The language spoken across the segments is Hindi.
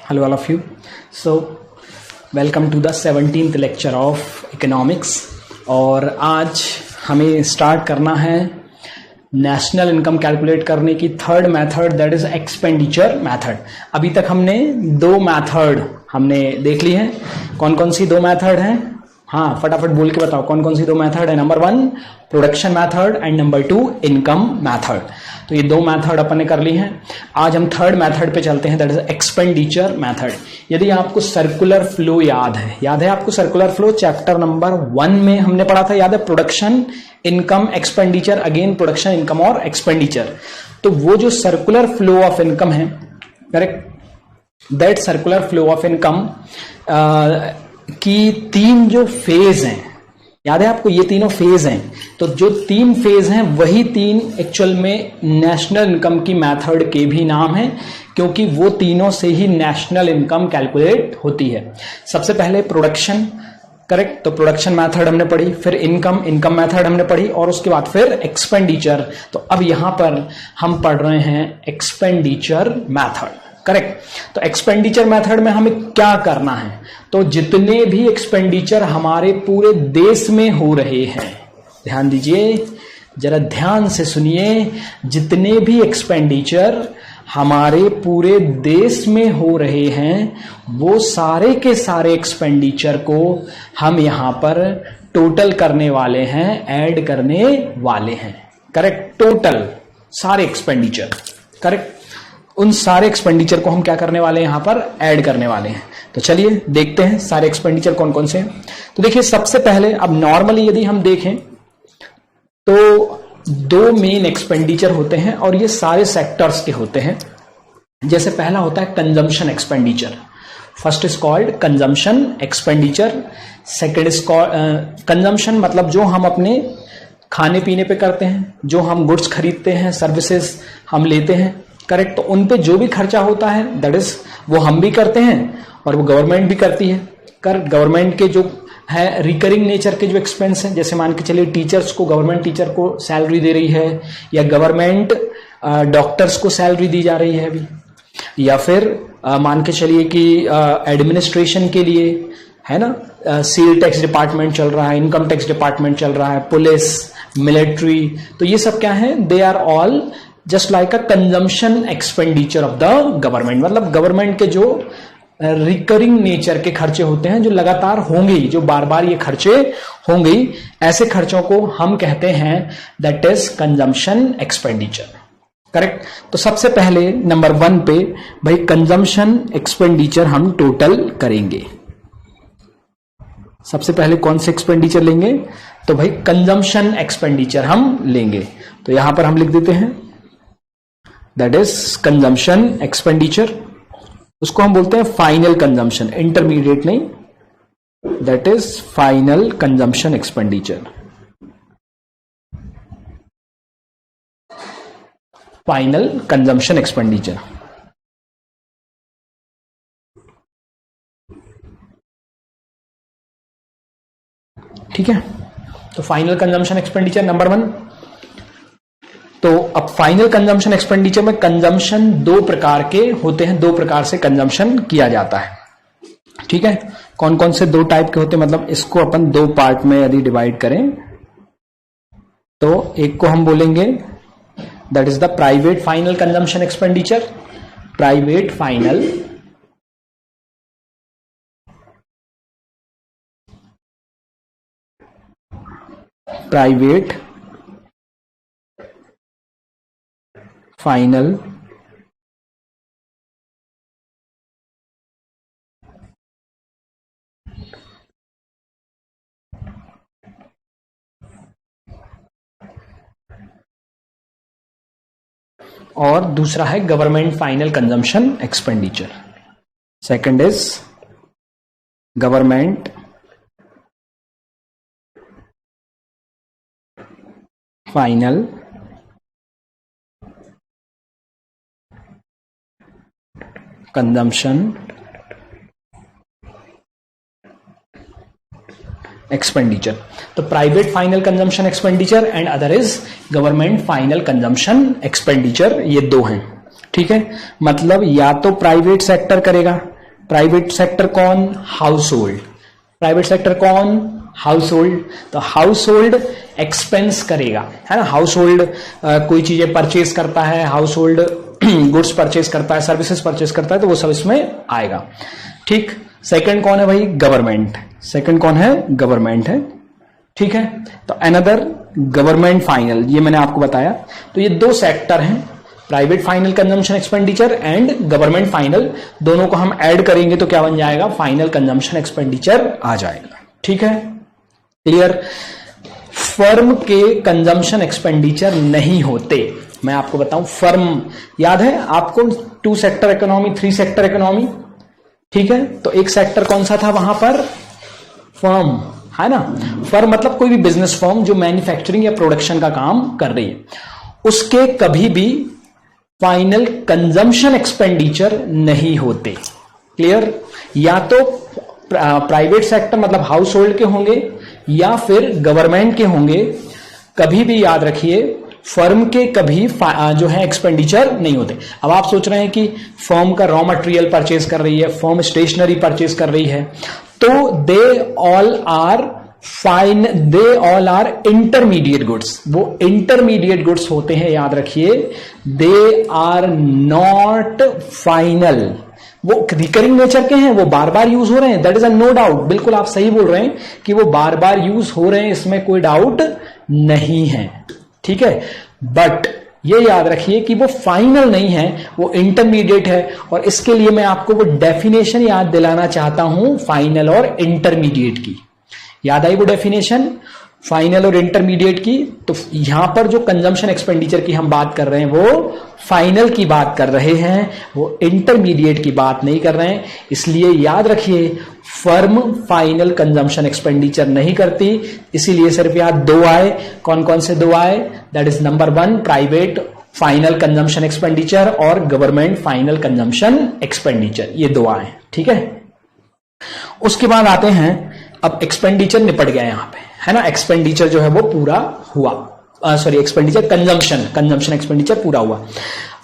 Hello all of you. So welcome to the 17th lecture of economics. और आज हमें स्टार्ट करना है नेशनल इनकम कैलकुलेट करने की third method, that is expenditure method. अभी तक हमने दो मेथड हमने देख ली है। कौन कौन सी दो मेथड हैं? हाँ, फटाफट बोल के बताओ कौन कौन सी दो मेथड है। Number 1 production method and number 2 income method. तो ये दो मेथड अपन ने कर ली हैं। आज हम थर्ड मेथड पे चलते हैं, दैट इज एक्सपेंडिचर मेथड। यदि आपको सर्कुलर फ्लो याद है आपको सर्कुलर फ्लो चैप्टर नंबर 1 में हमने पढ़ा था, याद है? Production, income, expenditure, again production, income और एक्सपेंडिचर। तो वो जो सर्कुलर फ्लो ऑफ इनकम है, correct, that circular flow of income की तीन जो फेज हैं, याद है आपको? ये तीनों फेज हैं। तो जो तीन फेज हैं वही तीन एक्चुअल में नेशनल इनकम की मेथड के भी नाम हैं, क्योंकि वो तीनों से ही नेशनल इनकम कैलकुलेट होती है। सबसे पहले प्रोडक्शन, करेक्ट, तो प्रोडक्शन मेथड हमने पढ़ी, फिर इनकम मेथड हमने पढ़ी, और उसके बाद फिर एक्सपेंडिचर। तो अब यहां पर हम पढ़ रहे हैं एक्सपेंडिचर मेथड, करेक्ट। तो एक्सपेंडिचर मेथड में हमें क्या करना है? तो जितने भी एक्सपेंडिचर हमारे पूरे देश में हो रहे हैं, ध्यान दीजिए, जरा ध्यान से सुनिए, जितने भी एक्सपेंडिचर हमारे पूरे देश में हो रहे हैं वो सारे के सारे एक्सपेंडिचर को हम यहां पर टोटल करने वाले हैं, ऐड करने वाले हैं, करेक्ट। टोटल सारे एक्सपेंडिचर, करेक्ट, उन सारे एक्सपेंडिचर को हम क्या करने वाले हैं? यहां पर ऐड करने वाले हैं। तो चलिए देखते हैं सारे एक्सपेंडिचर कौन कौन से हैं। तो देखिए, सबसे पहले अब नॉर्मली यदि हम देखें तो दो मेन एक्सपेंडिचर होते हैं और ये सारे सेक्टर्स के होते हैं। जैसे पहला होता है consumption expenditure. First is called consumption expenditure, second is consumption मतलब जो हम अपने खाने पीने पे करते हैं, जो हम गुड्स खरीदते हैं, सर्विसेज हम लेते हैं, करेक्ट। तो उन पे जो भी खर्चा होता है दैट इज वो हम भी करते हैं और वो गवर्नमेंट भी करती है। गवर्नमेंट के जो है रिकरिंग नेचर के जो एक्सपेंस हैं, जैसे मान के चलिए टीचर्स को, गवर्नमेंट टीचर को सैलरी दे रही है, या गवर्नमेंट डॉक्टर्स को सैलरी दी जा रही है अभी, या फिर मान के चलिए कि एडमिनिस्ट्रेशन के लिए, है ना, सेल टैक्स डिपार्टमेंट चल रहा है, इनकम टैक्स डिपार्टमेंट चल रहा है, पुलिस, मिलिट्री। तो ये सब क्या है? They are all just like a consumption expenditure of the government. मतलब गवर्नमेंट के जो रिकरिंग नेचर के खर्चे होते हैं, जो लगातार होंगे, जो बार बार ये खर्चे होंगे, ऐसे खर्चों को हम कहते हैं that is consumption expenditure, correct. तो सबसे पहले नंबर 1 पे भाई कंजम्पशन एक्सपेंडिचर हम टोटल करेंगे। सबसे पहले कौन से एक्सपेंडिचर लेंगे? तो भाई कंजम्पशन एक्सपेंडिचर हम लेंगे। तो यहां पर हम लिख देते हैं दैट इज कंजम्पशन एक्सपेंडिचर। उसको हम बोलते हैं फाइनल कंजम्पशन, इंटरमीडिएट नहीं, that is final consumption expenditure. Final consumption expenditure, ठीक है। तो फाइनल कंजम्पशन एक्सपेंडिचर नंबर 1। तो अब फाइनल कंजम्पशन एक्सपेंडिचर में कंजम्पशन दो प्रकार के होते हैं, दो प्रकार से कंजम्पशन किया जाता है, ठीक है। कौन कौन से दो टाइप के होते हैं? मतलब इसको अपन दो पार्ट में यदि डिवाइड करें तो एक को हम बोलेंगे that is the private final consumption expenditure. Private final final और दूसरा है government final consumption expenditure. Second is government final consumption expenditure. तो private final consumption expenditure and other is government final consumption expenditure, ये दो हैं, ठीक है। मतलब या तो प्राइवेट सेक्टर करेगा, प्राइवेट सेक्टर कौन? House hold. प्राइवेट सेक्टर कौन? House hold. तो हाउस होल्ड एक्सपेंस करेगा, है ना। हाउस होल्ड कोई चीजें परचेज करता है, हाउस होल्ड गुड्स परचेज करता है, सर्विसेज परचेज करता है, तो वो सब इसमें आएगा। ठीक। सेकंड कौन है भाई? गवर्नमेंट। सेकंड कौन है? गवर्नमेंट है। ठीक है। तो अनदर गवर्नमेंट फाइनल, ये मैंने आपको बताया। तो ये दो सेक्टर हैं, private final consumption expenditure and government final. दोनों को हम ऐड करेंगे तो क्या बन जाएगा? फाइनल कंजम्पशन एक्सपेंडिचर आ जाएगा। ठीक है, क्लियर। फर्म के कंजम्पशन एक्सपेंडिचर नहीं होते। मैं आपको बताऊं, फर्म याद है आपको? 2 सेक्टर इकोनॉमी, 3 सेक्टर इकोनॉमी। ठीक है, तो एक सेक्टर कौन सा था वहां पर? फर्म, है ना। फर्म मतलब कोई भी बिजनेस फर्म जो मैन्युफैक्चरिंग या प्रोडक्शन का काम कर रही है, उसके कभी भी फाइनल कंजम्पशन एक्सपेंडिचर नहीं होते। क्लियर। या तो प्राइवेट सेक्टर मतलब हाउस होल्ड के होंगे या फिर गवर्नमेंट के होंगे। कभी भी याद रखिए, फर्म के कभी जो है एक्सपेंडिचर नहीं होते। अब आप सोच रहे हैं कि फर्म का रॉ मटेरियल परचेज कर रही है, फर्म स्टेशनरी परचेज कर रही है, तो they all are intermediate goods. वो इंटरमीडिएट गुड्स होते हैं, याद रखिए। They are not final. वो रिकरिंग नेचर के हैं, वो बार बार यूज हो रहे हैं, that is a no doubt. बिल्कुल आप सही बोल रहे हैं कि वो बार बार यूज हो रहे हैं, इसमें कोई डाउट नहीं है। ठीक है, बट ये याद रखिए कि वो फाइनल नहीं है, वो इंटरमीडिएट है। और इसके लिए मैं आपको वो डेफिनेशन याद दिलाना चाहता हूं, फाइनल और इंटरमीडिएट की। याद आई वो डेफिनेशन फाइनल और इंटरमीडिएट की? तो यहां पर जो कंजम्पशन एक्सपेंडिचर की हम बात कर रहे हैं वो फाइनल की बात कर रहे हैं, वो इंटरमीडिएट की बात नहीं कर रहे हैं। इसलिए याद रखिए, फर्म फाइनल कंजम्पशन एक्सपेंडिचर नहीं करती। इसीलिए सिर्फ यहां 2 आए। कौन कौन से 2 आए? That is number 1 private final consumption expenditure और गवर्नमेंट फाइनल कंजम्पशन एक्सपेंडिचर, ये 2 आए। ठीक है, उसके बाद आते हैं, अब एक्सपेंडिचर निपट गया यहां पे, है ना। एक्सपेंडिचर जो है वो पूरा हुआ, एक्सपेंडिचर कंजम्पशन एक्सपेंडिचर पूरा हुआ।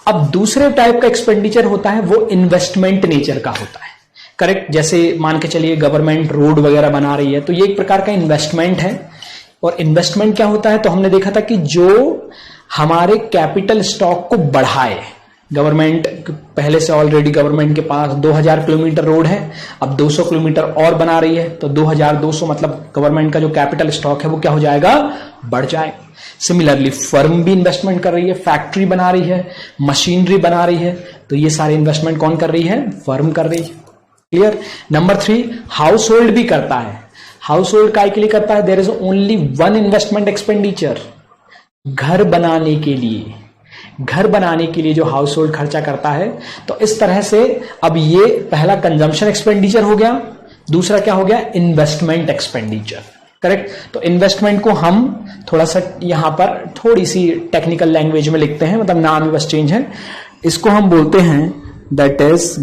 अब दूसरे टाइप का एक्सपेंडिचर होता है, वो इन्वेस्टमेंट नेचर का होता है। करेक्ट। जैसे मान के चलिए गवर्नमेंट रोड वगैरह बना रही है, तो ये एक प्रकार का इन्वेस्टमेंट है। और इन्वेस्टमेंट क्या होता है? तो हमने देखा था कि जो हमारे कैपिटल स्टॉक को बढ़ाए, गवर्नमेंट पहले से ऑलरेडी गवर्नमेंट के पास 2000 किलोमीटर रोड है, अब 200 किलोमीटर और बना रही है, तो 2200 मतलब गवर्नमेंट का जो कैपिटल स्टॉक है वो क्या हो जाएगा? बढ़ जाएगा। सिमिलरली फर्म भी इन्वेस्टमेंट कर रही है, फैक्ट्री बना रही है, मशीनरी बना रही है, तो ये सारे इन्वेस्टमेंट कौन कर रही है? फर्म कर रही है। क्लियर। नंबर 3, हाउस होल्ड भी करता है। हाउस होल्ड काय के लिए करता है? There is only 1 investment expenditure. घर बनाने के लिए, घर बनाने के लिए जो हाउस होल्ड खर्चा करता है। तो इस तरह से अब ये पहला कंजम्पशन एक्सपेंडिचर हो गया, दूसरा क्या हो गया? Investment expenditure. करेक्ट। तो इन्वेस्टमेंट को हम थोड़ा सा यहां पर थोड़ी सी टेक्निकल लैंग्वेज में लिखते हैं, मतलब नाम ही बस चेंज है। इसको हम बोलते हैं दैट इज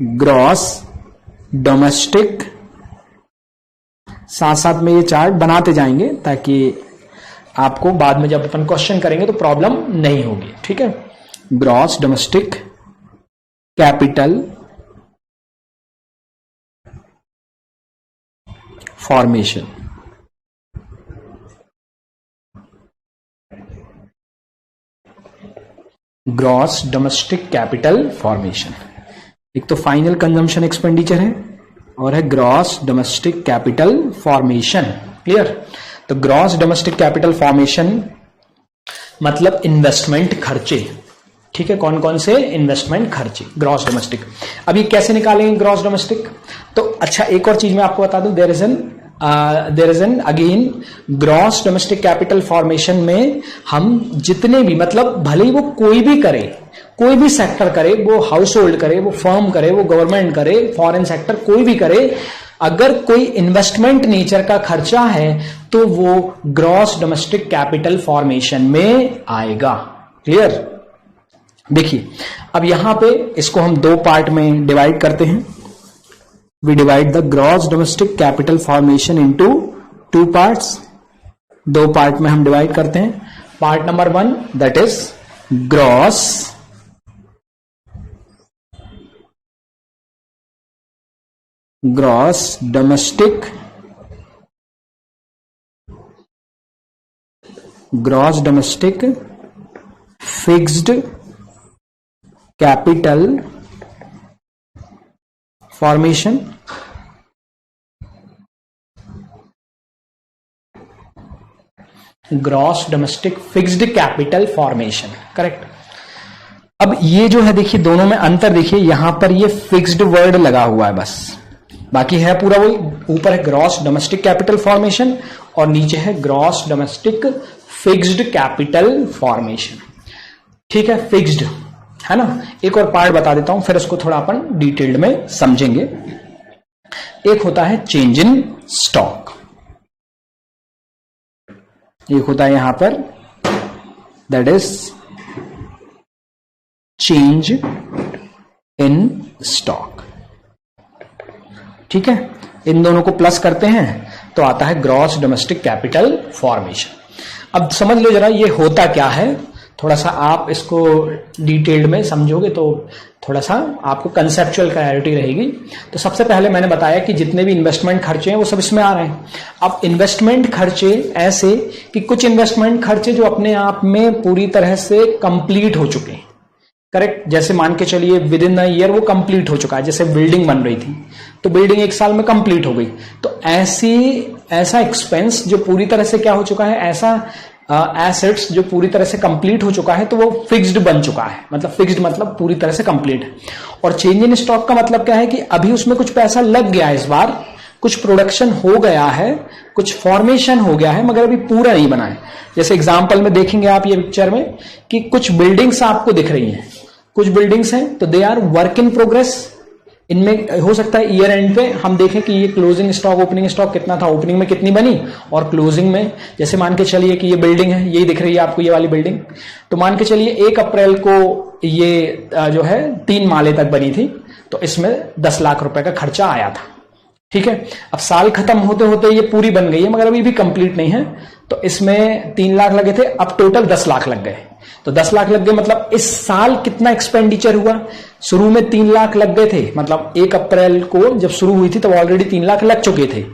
ग्रॉस डोमेस्टिक। साथ साथ में ये चार्ट बनाते जाएंगे ताकि आपको बाद में जब अपन क्वेश्चन करेंगे तो प्रॉब्लम नहीं होगी। ठीक है, gross domestic capital formation. Gross domestic capital formation, एक तो फाइनल कंजम्पशन एक्सपेंडिचर है और है gross domestic capital formation. Clear. तो ग्रॉस डोमेस्टिक कैपिटल फॉर्मेशन मतलब इन्वेस्टमेंट खर्चे। ठीक है, कौन कौन से इन्वेस्टमेंट खर्चे? Gross domestic. अब ये कैसे निकालेंगे ग्रॉस डोमेस्टिक? तो अच्छा, एक और चीज मैं आपको बता दूं, there is an again gross domestic capital formation में हम जितने भी, मतलब भले ही वो कोई भी करे, कोई भी सेक्टर करे, वो हाउस होल्ड करे, वो फर्म करे, वो गवर्नमेंट करे, फॉरेन सेक्टर कोई भी करे, अगर कोई इन्वेस्टमेंट नेचर का खर्चा है तो वो ग्रॉस डोमेस्टिक कैपिटल फॉर्मेशन में आएगा। क्लियर। देखिए, अब यहां पे इसको हम 2 पार्ट में डिवाइड करते हैं। We divide the gross domestic capital formation into 2 parts. 2 part में हम डिवाइड करते हैं। Part number 1 that is gross gross domestic fixed capital formation. Gross domestic fixed capital formation, correct. अब ये जो है देखिए, दोनों में अंतर देखिए, यहां पर ये फिक्स्ड वर्ड लगा हुआ है बस, बाकी है पूरा वही। ऊपर है ग्रॉस डोमेस्टिक कैपिटल फॉर्मेशन और नीचे है gross domestic fixed capital formation. ठीक है, फिक्स्ड है ना। एक और पार्ट बता देता हूं, फिर इसको थोड़ा अपन डिटेल्ड में समझेंगे। एक होता है चेंज इन स्टॉक, एक होता है यहां पर that is change in stock. ठीक है, इन दोनों को प्लस करते हैं तो आता है ग्रॉस डोमेस्टिक कैपिटल फॉर्मेशन। अब समझ लो जरा ये होता क्या है, थोड़ा सा आप इसको डिटेल्ड में समझोगे तो थोड़ा सा आपको कंसेप्चुअल क्लैरिटी रहेगी। तो सबसे पहले मैंने बताया कि जितने भी इन्वेस्टमेंट खर्चे हैं वो सब इसमें आ रहे हैं। अब इन्वेस्टमेंट खर्चे ऐसे कि कुछ इन्वेस्टमेंट खर्चे जो अपने आप में पूरी तरह से कंप्लीट हो चुके हैं, करेक्ट। जैसे मान के चलिए विद इन अ ईयर वो कंप्लीट हो चुका है, जैसे बिल्डिंग बन रही थी तो बिल्डिंग एक साल में कंप्लीट हो गई, तो ऐसा एक्सपेंस जो पूरी तरह से क्या हो चुका है, ऐसा एसेट्स जो पूरी तरह से कंप्लीट हो चुका है तो वो फिक्स्ड बन चुका है। मतलब फिक्स्ड मतलब पूरी तरह से कंप्लीट है। और चेंज इन स्टॉक का मतलब क्या है कि अभी उसमें कुछ पैसा लग गया है, इस बार कुछ प्रोडक्शन हो गया है, कुछ फॉर्मेशन हो गया है, मगर अभी पूरा नहीं बना है। जैसे एग्जांपल में देखेंगे आप ये पिक्चर में कि कुछ बिल्डिंग्स आपको दिख रही हैं, कुछ बिल्डिंग्स हैं तो they are work in progress. इनमें हो सकता है ईयर एंड पे हम देखें कि ये क्लोजिंग स्टॉक ओपनिंग स्टॉक कितना था, ओपनिंग में कितनी बनी और क्लोजिंग में, जैसे मान के चलिए कि ये बिल्डिंग है, यही दिख रही है आपको ये वाली बिल्डिंग, तो मान के चलिए 1 अप्रैल को ये जो है 3 माले तक बनी थी, तो इसमें 10 लाख रुपए का खर्चा आया था। ठीक है, अब साल खत्म होते होते ये पूरी बन गई है मगर अभी भी कंप्लीट नहीं है, तो इसमें 3 लाख लगे थे, अब टोटल 10 लाख लग गए। तो 10 लाख लग गए मतलब इस साल कितना एक्सपेंडिचर हुआ, शुरू में 3 लाख लग गए थे, मतलब 1 अप्रैल को जब शुरू हुई थी तब ऑलरेडी 3 लाख लग चुके थे,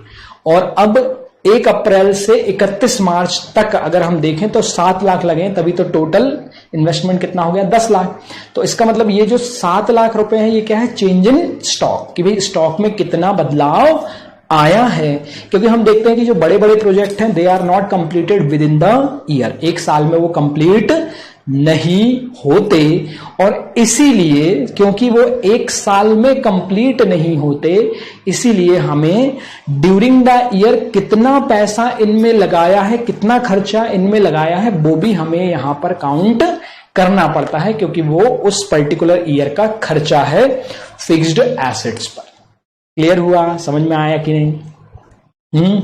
और अब 1 अप्रैल से 31 मार्च तक अगर हम देखें तो 7 लाख लगे, तभी तो टोटल इन्वेस्टमेंट कितना हो गया, 10 लाख। तो इसका मतलब ये जो 7 लाख रुपए है ये क्या है, चेंज इन स्टॉक, कि भाई स्टॉक में कितना बदलाव आया है। क्योंकि हम देखते हैं कि जो बड़े बड़े प्रोजेक्ट हैं they are not completed within the year, एक साल में वो कंप्लीट नहीं होते, और इसीलिए क्योंकि वो एक साल में कंप्लीट नहीं होते, इसीलिए हमें ड्यूरिंग द ईयर कितना पैसा इनमें लगाया है, कितना खर्चा इनमें लगाया है, वो भी हमें यहां पर काउंट करना पड़ता है, क्योंकि वो उस पर्टिकुलर ईयर का खर्चा है फिक्स्ड एसेट्स पर। क्लियर हुआ, समझ में आया कि नहीं?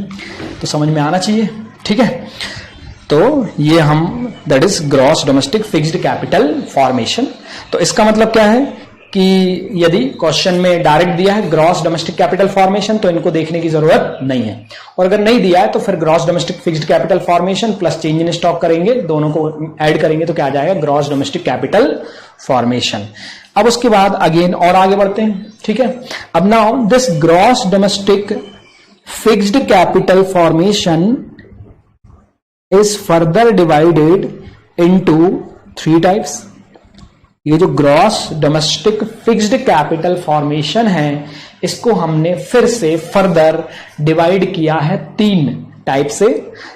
तो समझ में आना चाहिए। ठीक है, तो ये हम that is gross domestic fixed capital formation. तो इसका मतलब क्या है कि यदि क्वेश्चन में डायरेक्ट दिया है ग्रॉस डोमेस्टिक कैपिटल फॉर्मेशन तो इनको देखने की जरूरत नहीं है, और अगर नहीं दिया है तो फिर gross domestic fixed capital formation plus change in stock करेंगे, दोनों को ऐड करेंगे तो क्या आ जाएगा, ग्रॉस डोमेस्टिक कैपिटल फॉर्मेशन। अब उसके बाद अगेन और आगे बढ़ते हैं। ठीक है, अब now this gross domestic fixed capital formation is further divided into 3 types. ये जो gross domestic fixed capital formation है इसको हमने फिर से फर्दर डिवाइड किया है 3 टाइप से।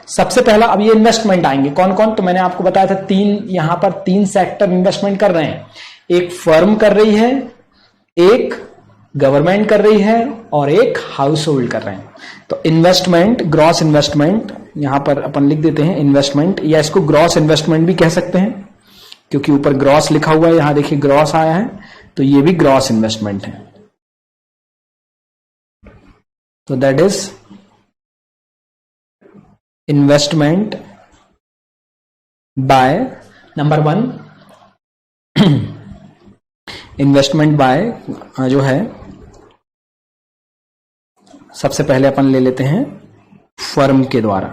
सबसे पहला, अब ये इन्वेस्टमेंट आएंगे कौन कौन, तो मैंने आपको बताया था 3, यहां पर 3 सेक्टर इन्वेस्टमेंट कर रहे हैं, एक फर्म कर रही है, एक गवर्नमेंट कर रही है और एक हाउस होल्ड कर रहे हैं। तो इन्वेस्टमेंट, ग्रॉस इन्वेस्टमेंट, यहां पर अपन लिख देते हैं इन्वेस्टमेंट, या इसको ग्रॉस इन्वेस्टमेंट भी कह सकते हैं क्योंकि ऊपर ग्रॉस लिखा हुआ है, यहां देखिए ग्रॉस आया है, तो ये भी ग्रॉस इन्वेस्टमेंट है। तो that is investment by number 1, investment by जो है सबसे पहले अपन ले लेते हैं फर्म के द्वारा,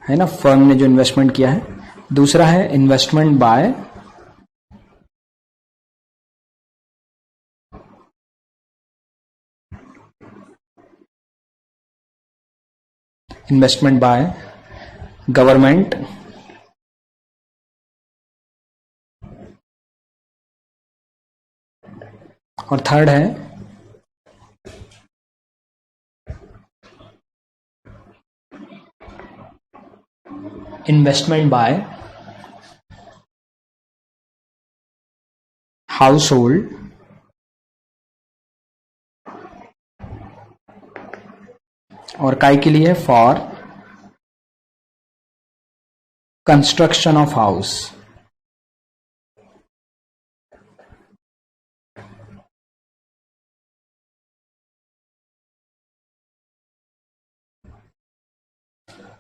है ना, फर्म ने जो इन्वेस्टमेंट किया है। दूसरा है investment by investment by government और थर्ड है इन्वेस्टमेंट बाय हाउस होल्ड और काय के लिए for construction of house.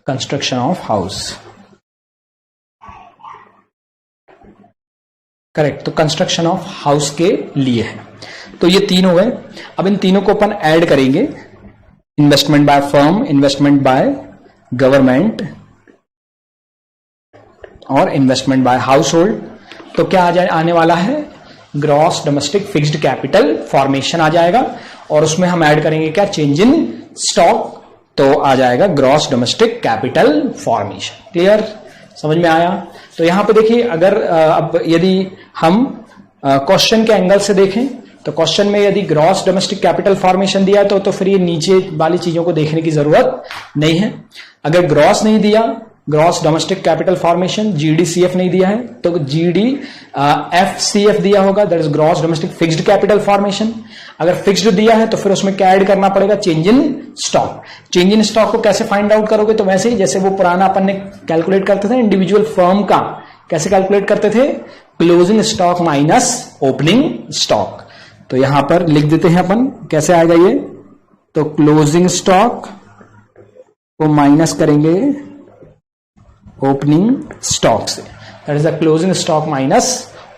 Construction of house, correct. तो कंस्ट्रक्शन ऑफ हाउस के लिए है। तो ये तीन हो गए। अब इन तीनों को अपन ऐड करेंगे, investment by firm, investment by government और इन्वेस्टमेंट बाय हाउस होल्ड। तो क्या आने वाला है, gross domestic fixed capital formation आ जाएगा। और उसमें हम ऐड करेंगे क्या, चेंज इन स्टॉक, तो आ जाएगा gross domestic capital formation. Clear, समझ में आया। तो यहां पे देखिए, अगर अब यदि हम क्वेश्चन के एंगल से देखें तो क्वेश्चन में यदि ग्रॉस डोमेस्टिक कैपिटल फॉर्मेशन दिया है तो फिर ये नीचे वाली चीजों को देखने की जरूरत नहीं है। अगर ग्रॉस नहीं दिया, ग्रॉस डोमेस्टिक कैपिटल फॉर्मेशन, जीडीसीएफ नहीं दिया है तो जीडी एफसीएफ दिया होगा, that is gross domestic fixed capital formation. अगर फिक्स्ड दिया है तो फिर उसमें क्या ऐड करना पड़ेगा, change in stock. Change in stock को कैसे फाइंड आउट करोगे, तो वैसे ही जैसे वो पुराना अपन ने कैलकुलेट करते थे इंडिविजुअल फर्म का, कैसे कैलकुलेट करते थे, closing stock minus opening stock. तो यहां पर लिख देते हैं अपन, कैसे आएगा ये, तो क्लोजिंग स्टॉक को माइनस करेंगे ओपनिंग स्टॉक से, that is the closing stock minus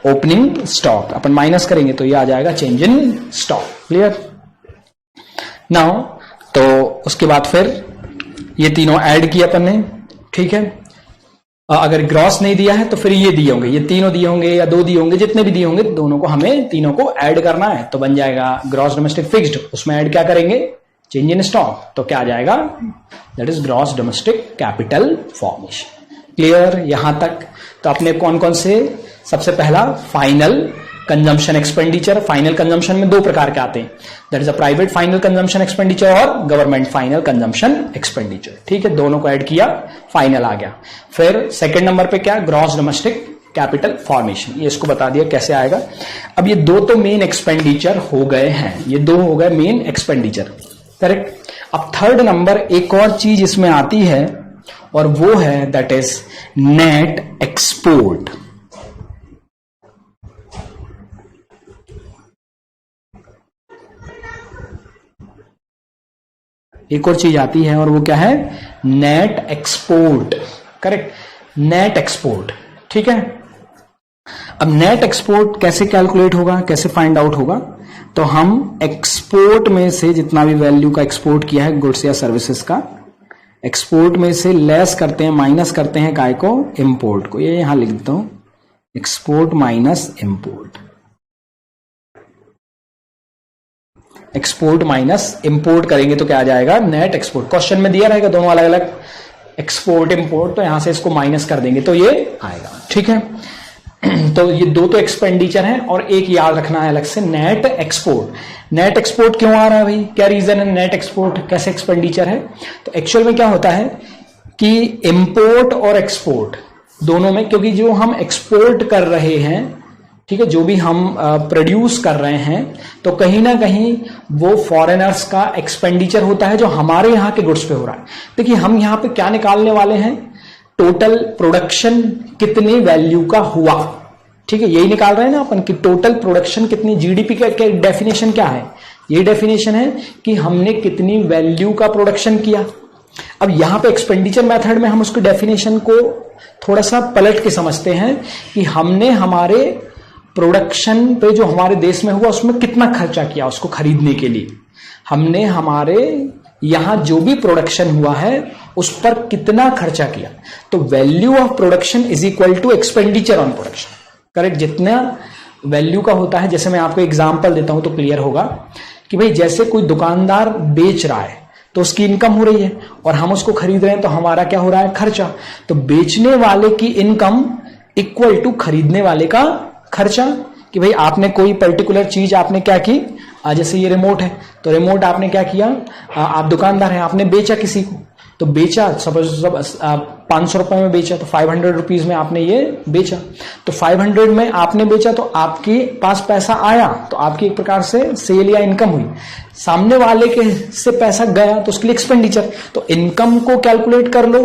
opening stock. Upon minus करेंगे तो ये आ जाएगा change in stock. Clear now, तो उसके बाद फिर ये तीनों ऐड किया अपन ने, ठीक है। अगर ग्रॉस नहीं दिया है तो फिर ये दिए होंगे, ये तीनों दिए होंगे या दो दिए होंगे, जितने भी दिए होंगे दोनों को हमें तीनों को ऐड करना है। तो बन जाएगा ग्रॉस डोमेस्टिक फिक्स्ड, उसमें ऐड क्या करेंगे, चेंज इन स्टॉक, तो क्या आ जाएगा, that is gross domestic capital formation. Clear यहां तक। तो अपने कौन कौन से, सबसे पहला final consumption expenditure. Final consumption में दो प्रकार के आते हैं, that is a private final consumption expenditure और गवर्नमेंट फाइनल कंजम्पशन एक्सपेंडिचर। ठीक है, दोनों को ऐड किया, फाइनल आ गया। फिर सेकंड नंबर पे क्या, ग्रॉस डोमेस्टिक कैपिटल फॉर्मेशन, ये इसको बता दिया कैसे आएगा। अब ये दो तो मेन एक्सपेंडिचर हो गए हैं, ये दो हो गए मेन एक्सपेंडिचर, करेक्ट। अब थर्ड नंबर एक और चीज इसमें आती है और वो है दैट इज नेट एक्सपोर्ट। एक और चीज आती है और वो क्या है, net export, correct, net export. ठीक है, अब नेट एक्सपोर्ट कैसे कैलकुलेट होगा, कैसे फाइंड आउट होगा, तो हम एक्सपोर्ट में से जितना भी वैल्यू का एक्सपोर्ट किया है गुड्स या सर्विसेज का, एक्सपोर्ट में से लेस करते हैं, माइनस करते हैं काय को, इंपोर्ट को। ये यहां लिख देता हूं, export minus import, export minus import करेंगे तो क्या आ जाएगा, नेट एक्सपोर्ट। क्वेश्चन में दिया रहेगा दोनों अलग अलग, एक्सपोर्ट इंपोर्ट, तो यहां से इसको माइनस कर देंगे तो ये आएगा। ठीक है, तो ये दो तो एक्सपेंडिचर है और एक याद रखना है अलग से, नेट एक्सपोर्ट। नेट एक्सपोर्ट क्यों आ रहा है भाई, क्या रीजन है, नेट एक्सपोर्ट कैसे एक्सपेंडिचर है। तो एक्चुअल में क्या होता है कि इंपोर्ट और एक्सपोर्ट दोनों में, क्योंकि जो हम एक्सपोर्ट कर रहे हैं, ठीक है, जो भी हम प्रोड्यूस कर रहे हैं, तो कहीं ना कहीं वो फॉरेनर्स का एक्सपेंडिचर होता है जो हमारे यहां के गुड्स पे हो रहा है। देखिए हम यहां पे क्या निकालने वाले हैं, टोटल प्रोडक्शन कितनी वैल्यू का हुआ, ठीक है, यही निकाल रहे हैं ना अपन कि टोटल प्रोडक्शन कितनी, जीडीपी का डेफिनेशन क्या है, ये डेफिनेशन है कि हमने कितनी वैल्यू का प्रोडक्शन किया। अब यहां पे एक्सपेंडिचर मेथड में हम उसके डेफिनेशन को थोड़ा सा पलट के समझते हैं कि हमने हमारे प्रोडक्शन पे जो हमारे देश में हुआ उसमें कितना खर्चा किया, उसको खरीदने के लिए हमने हमारे यहां जो भी प्रोडक्शन हुआ है उस पर कितना खर्चा किया। तो value of production is equal to expenditure on production, correct. जितना वैल्यू का होता है, जैसे मैं आपको एग्जांपल देता हूं तो क्लियर होगा कि भाई जैसे कोई दुकानदार बेच रहा है तो उसकी इनकम हो रही है और हम उसको खरीद रहे हैं तो हमारा क्या हो रहा है, खर्चा। तो बेचने वाले की इनकम इक्वल टू खरीदने वाले का खर्चा। कि भाई आपने कोई पर्टिकुलर चीज आपने क्या की, जैसे ये रिमोट है तो रिमोट आपने क्या किया, आप दुकानदार हैं, आपने बेचा किसी को, तो बेचा सपोज 500 रुपए में बेचा तो 500 रुपीज में आपने ये बेचा। तो 500 में आपने बेचा तो आपके पास पैसा आया, तो आपकी एक प्रकार से सेल या इनकम हुई। सामने वाले के से पैसा गया तो उसके लिए एक्सपेंडिचर। तो इनकम को कैलकुलेट कर लो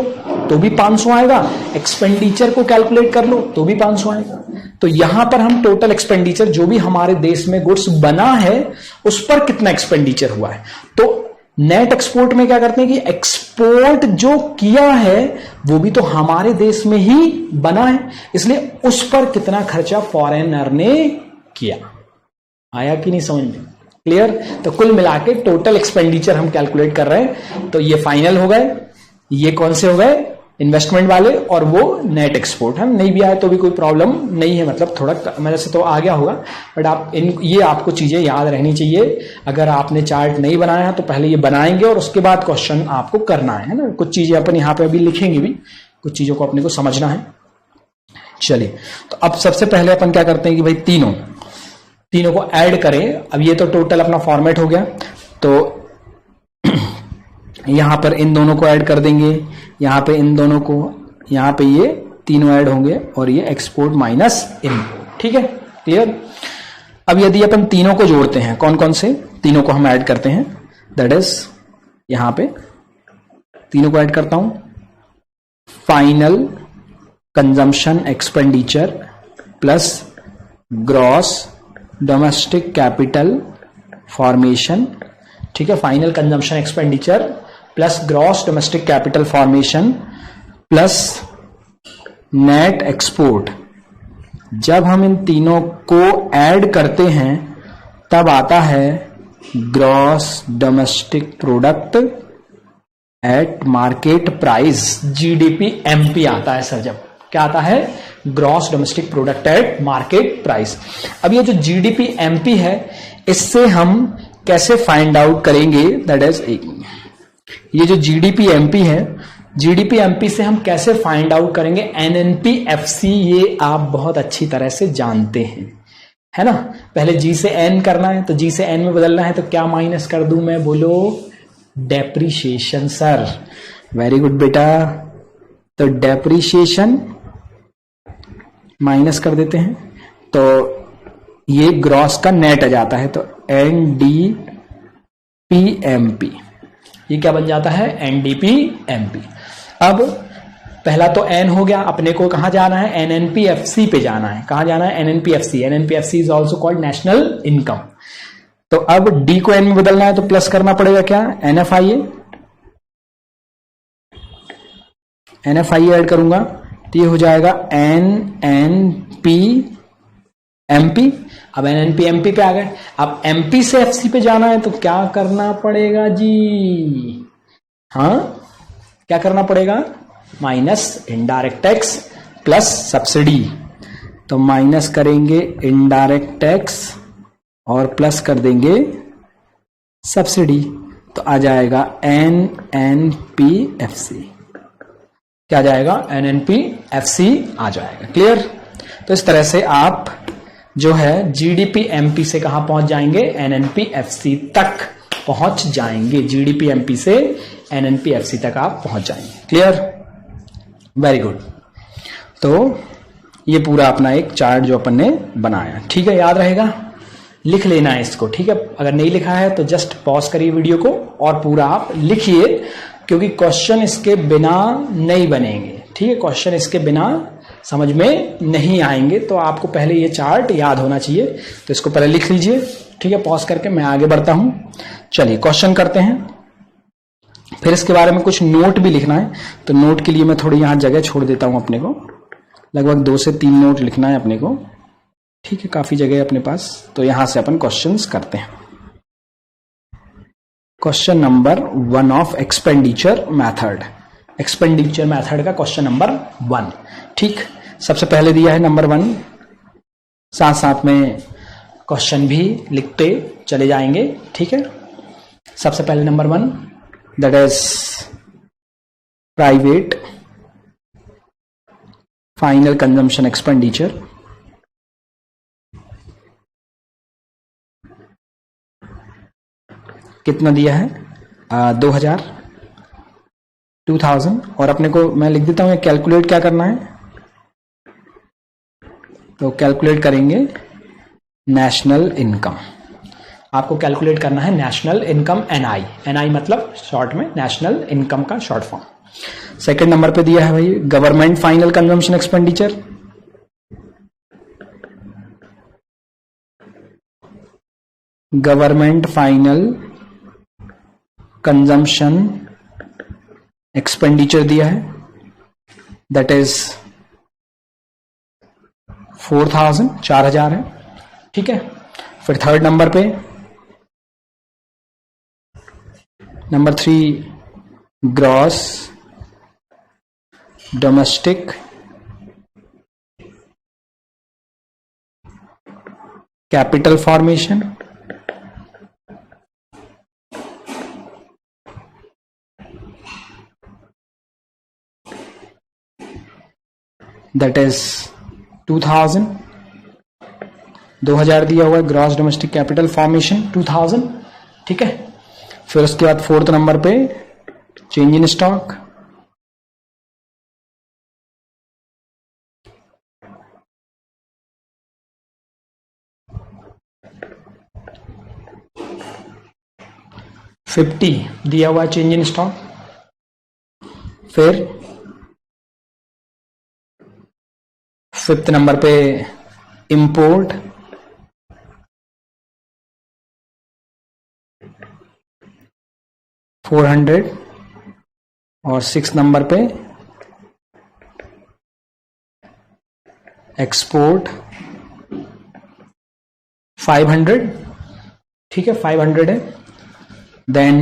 तो भी 500 आएगा, एक्सपेंडिचर को कैलकुलेट कर लो तो भी 500 आएगा। तो यहां पर हम टोटल एक्सपेंडिचर जो भी हमारे देश में गुड्स बना है उस पर कितना एक्सपेंडिचर हुआ है। तो नेट एक्सपोर्ट में क्या करते हैं कि एक्सपोर्ट जो किया है वो भी तो हमारे देश में ही बना है, इसलिए उस पर कितना खर्चा फॉरेनर ने किया। आया कि नहीं समझ में, क्लियर। तो कुल मिला के टोटल एक्सपेंडिचर हम कैलकुलेट कर रहे हैं। तो ये फाइनल हो गए, ये कौन से हो गए, इन्वेस्टमेंट वाले, और वो नेट एक्सपोर्ट। हम नहीं भी आए तो भी कोई प्रॉब्लम नहीं है, मतलब थोड़ा मेरे से तो आ गया होगा, बट आप ये आपको चीजें याद रहनी चाहिए। अगर आपने चार्ट नहीं बनाया तो पहले ये बनाएंगे और उसके बाद क्वेश्चन आपको करना है ना। कुछ चीजें अपन यहाँ पे अभी लिखेंगे भी, कुछ चीजों को अपने को समझना है। चलिए, तो अब सबसे पहले अपन क्या करते हैं कि भाई तीनों को ऐड करें। अब ये तो टोटल अपना फॉर्मेट हो गया, तो यहां पर इन दोनों को ऐड कर देंगे, यहां पे इन दोनों को, यहां पे ये तीनों ऐड होंगे और ये एक्सपोर्ट माइनस इम्पोर्ट। ठीक है, क्लियर। अब यदि अपन तीनों को जोड़ते हैं, कौन कौन से तीनों को हम ऐड करते हैं, दैट इज यहां पे तीनों को ऐड करता हूं। Final consumption expenditure plus gross domestic capital formation. ठीक है, final consumption expenditure plus gross domestic capital formation plus net export. जब हम इन तीनों को ऐड करते हैं तब आता है gross domestic product at market price, GDP MP आता है सर। जब क्या आता है, gross domestic product at market price. अब ये जो जीडीपी एमपी है इससे हम कैसे फाइंड आउट करेंगे, दैट इज ये जो जीडीपी एमपी है, जीडीपी एमपी से हम कैसे फाइंड आउट करेंगे, एनएनपीएफसी, ये आप बहुत अच्छी तरह से जानते हैं, है ना। पहले जी से एन करना है तो जी से एन में बदलना है, तो क्या माइनस कर दूं मैं, बोलो, डेप्रीशिएशन। सर वेरी गुड बेटा, तो डेप्रीशिएशन माइनस कर देते हैं तो ये ग्रॉस का नेट आ जाता है, तो एनडीपीएमपी, ये क्या बन जाता है, एनडीपीएमपी। अब पहला तो एन हो गया, अपने को कहां जाना है, एनएनपीएफसी पे जाना है। कहां जाना है, NNPFC. NNPFC is also called national income. तो अब डी को एन में बदलना है तो प्लस करना पड़ेगा क्या, एनएफआईए। एनएफआईए ऐड करूंगा तो ये हो जाएगा एनएनपीएमपी। अब एनएनपीएमपी पे आ गए, अब एमपी से एफसी पे जाना है तो क्या करना पड़ेगा जी, हाँ क्या करना पड़ेगा, minus indirect tax plus subsidy. तो माइनस करेंगे इनडायरेक्ट टैक्स और प्लस कर देंगे सब्सिडी, तो आ जाएगा एनएनपीएफसी। क्या आ जाएगा, एनएनपीएफसी आ जाएगा। क्लियर। तो इस तरह से आप जो है जीडीपी एमपी से कहां पहुंच जाएंगे, एनएनपीएफसी तक पहुंच जाएंगे। जीडीपी एमपी से एनएनपीएफसी तक आप पहुंच जाएंगे। Clear, very good. तो ये पूरा अपना एक चार्ट जो अपन ने बनाया, ठीक है, याद रहेगा, लिख लेना है इसको। ठीक है, अगर नहीं लिखा है तो जस्ट पॉज करिए वीडियो को और पूरा आप लिखिए, क्योंकि क्वेश्चन इसके बिना नहीं बनेंगे। ठीक है, क्वेश्चन इसके बिना समझ में नहीं आएंगे, तो आपको पहले ये चार्ट याद होना चाहिए। तो इसको पहले लिख लीजिए। ठीक है, पॉज करके मैं आगे बढ़ता हूं। चलिए क्वेश्चन करते हैं, फिर इसके बारे में कुछ नोट भी लिखना है, तो नोट के लिए मैं थोड़ी यहां जगह छोड़ देता हूं अपने को। लगभग 2 से 3 नोट लिखना है अपने को। ठीक है, काफी जगह है अपने पास, तो यहां से अपन क्वेश्चंस करते हैं। Question number 1 of expenditure method, expenditure method का क्वेश्चन नंबर 1। ठीक, सबसे पहले दिया है नंबर 1, साथ साथ में क्वेश्चन भी लिखते चले जाएंगे। ठीक है, सबसे पहले number 1, that is private final consumption expenditure कितना दिया है 2000 और अपने को मैं लिख देता हूं कैलकुलेट क्या करना है, तो कैलकुलेट करेंगे नेशनल इनकम। आपको कैलकुलेट करना है नेशनल इनकम एनआई, एनआई मतलब शॉर्ट में नेशनल इनकम का शॉर्ट फॉर्म। सेकंड नंबर पे दिया है भाई government final consumption expenditure, government final consumption expenditure दिया है, दैट इज 4000 है, ठीक है। फिर थर्ड नंबर पे number 3 gross domestic capital formation, that is 2000 दिया हुआ है ग्रॉस डोमेस्टिक कैपिटल फॉर्मेशन 2000, ठीक है। फिर उसके बाद फोर्थ नंबर पे चेंज इन स्टॉक, $50 दिया हुआ है चेंज इन स्टॉक। फिर फिफ्थ नंबर पे इंपोर्ट, $400 और सिक्स नंबर पे एक्सपोर्ट 500, ठीक है 500 है। देन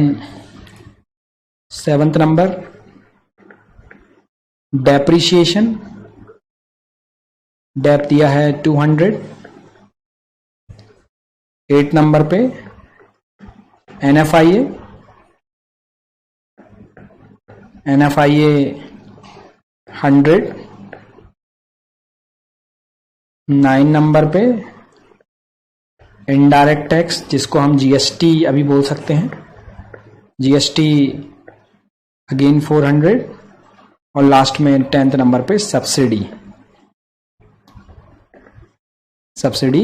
सेवंथ नंबर डेप्रिसिएशन, डेप दिया है 200। 8 नंबर पे एनएफआईए 100। 9 नंबर पे इनडायरेक्ट टैक्स जिसको हम जीएसटी अभी बोल सकते हैं, जीएसटी अगेन 400। और लास्ट में 10th नंबर पे सब्सिडी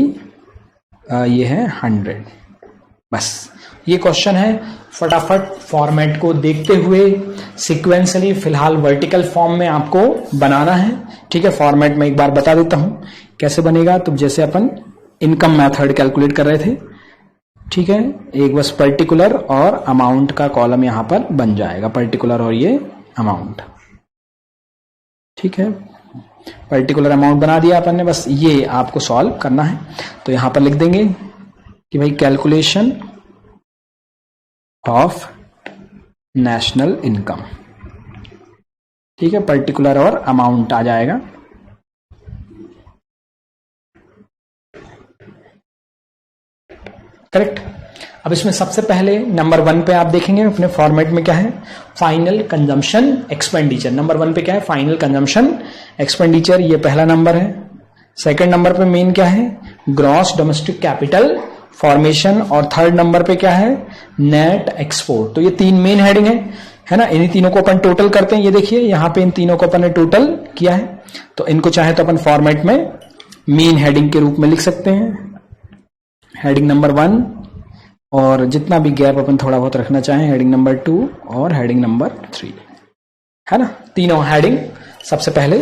ये है 100। बस ये क्वेश्चन है, फटाफट फॉर्मेट को देखते हुए सीक्वेंसली फिलहाल वर्टिकल फॉर्म में आपको बनाना है, ठीक है। फॉर्मेट में एक बार बता देता हूं कैसे बनेगा। तो जैसे अपन इनकम मेथड कैलकुलेट कर रहे थे, ठीक है, एक बस पर्टिकुलर और अमाउंट का कॉलम यहां पर बन जाएगा, पर्टिकुलर और ये अमाउंट, ठीक है। पर्टिकुलर अमाउंट बना दिया अपन ने, बस ये आपको सॉल्व करना है। तो यहां पर लिख देंगे कि भाई कैलकुलेशन ऑफ नेशनल इनकम, ठीक है, पर्टिकुलर और अमाउंट आ जाएगा। करेक्ट। अब इसमें सबसे पहले नंबर 1 पे आप देखेंगे अपने फॉर्मेट में क्या है, फाइनल कंजम्पशन एक्सपेंडिचर। नंबर 1 पे क्या है, फाइनल कंजम्पशन एक्सपेंडिचर, ये पहला नंबर है। सेकंड नंबर पे मेन क्या है, ग्रॉस डोमेस्टिक कैपिटल फॉर्मेशन। और थर्ड नंबर पे क्या है, नेट एक्सपोर्ट। तो ये 3 मेन हेडिंग है ना। इन्हीं तीनों को अपन टोटल करते हैं। ये देखिए यहां पे इन तीनों को अपन ने टोटल किया है, तो इनको चाहे तो अपन फॉर्मेट में मेन हेडिंग के रूप में लिख सकते हैं, हेडिंग नंबर 1, और जितना भी गैप अपन थोड़ा बहुत रखना चाहें हेडिंग नंबर 2 और हेडिंग नंबर 3, है ना। तीनों हेडिंग सबसे पहले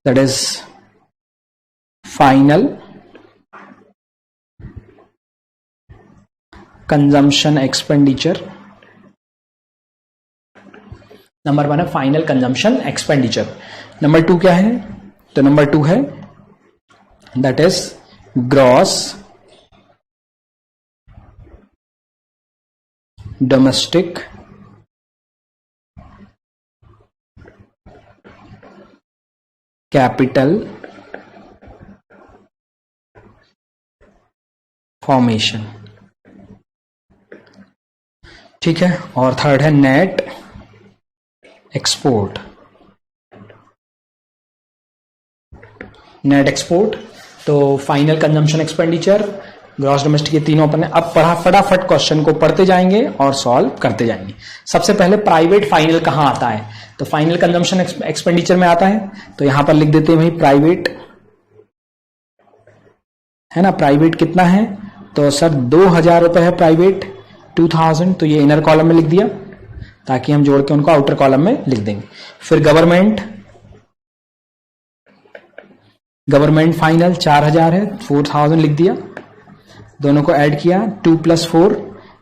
that is final consumption expenditure. Number 1 है फाइनल कंजम्पशन एक्सपेंडिचर। नंबर 2 क्या है, तो नंबर 2 है that is gross domestic capital formation. ठीक है, और थर्ड है नेट एक्सपोर्ट। नेट एक्सपोर्ट तो final consumption expenditure, gross domestic, ये तीनों अपन ने अब पढ़ा। फटाफट क्वेश्चन को पढ़ते जाएंगे और सॉल्व करते जाएंगे। सबसे पहले प्राइवेट फाइनल कहां आता है, तो फाइनल कंजम्पशन एक्सपेंडिचर में आता है, तो यहां पर लिख देते हैं भाई प्राइवेट, है ना। प्राइवेट कितना है, तो सर 2000 रुपए है प्राइवेट, 2000, तो ये इनर कॉलम में लिख दिया ताकि हम जोड़ के उनको आउटर कॉलम में लिख देंगे। फिर गवर्नमेंट, गवर्नमेंट फाइनल 4000 है, 4000 लिख दिया, दोनों को ऐड किया, 2 + 4,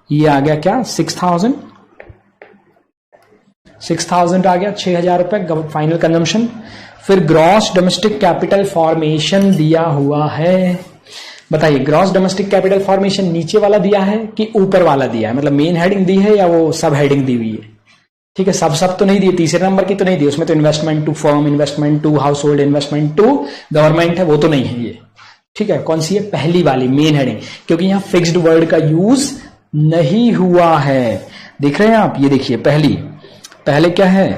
ये आ गया क्या 6000, 6000 आ गया, 6000 रुपए फाइनल कंजम्पशन। फिर ग्रॉस डोमेस्टिक कैपिटल फॉर्मेशन दिया हुआ है, बताइए ग्रॉस डोमेस्टिक कैपिटल फॉर्मेशन नीचे वाला दिया है कि ऊपर वाला दिया है, मतलब मेन हेडिंग दी है या वो सब हेडिंग दी हुई है। ठीक है, सब तो नहीं दिए, तीसरे नंबर की तो नहीं दी, उसमें तो investment to firm, investment to household, investment to government है, वो तो नहीं है ये। ठीक है, कौन सी है, पहली वाली मेन हेडिंग, क्योंकि यहां फिक्स्ड वर्ड का यूज नहीं हुआ है। देख रहे हैं आप, ये देखिए पहले क्या है,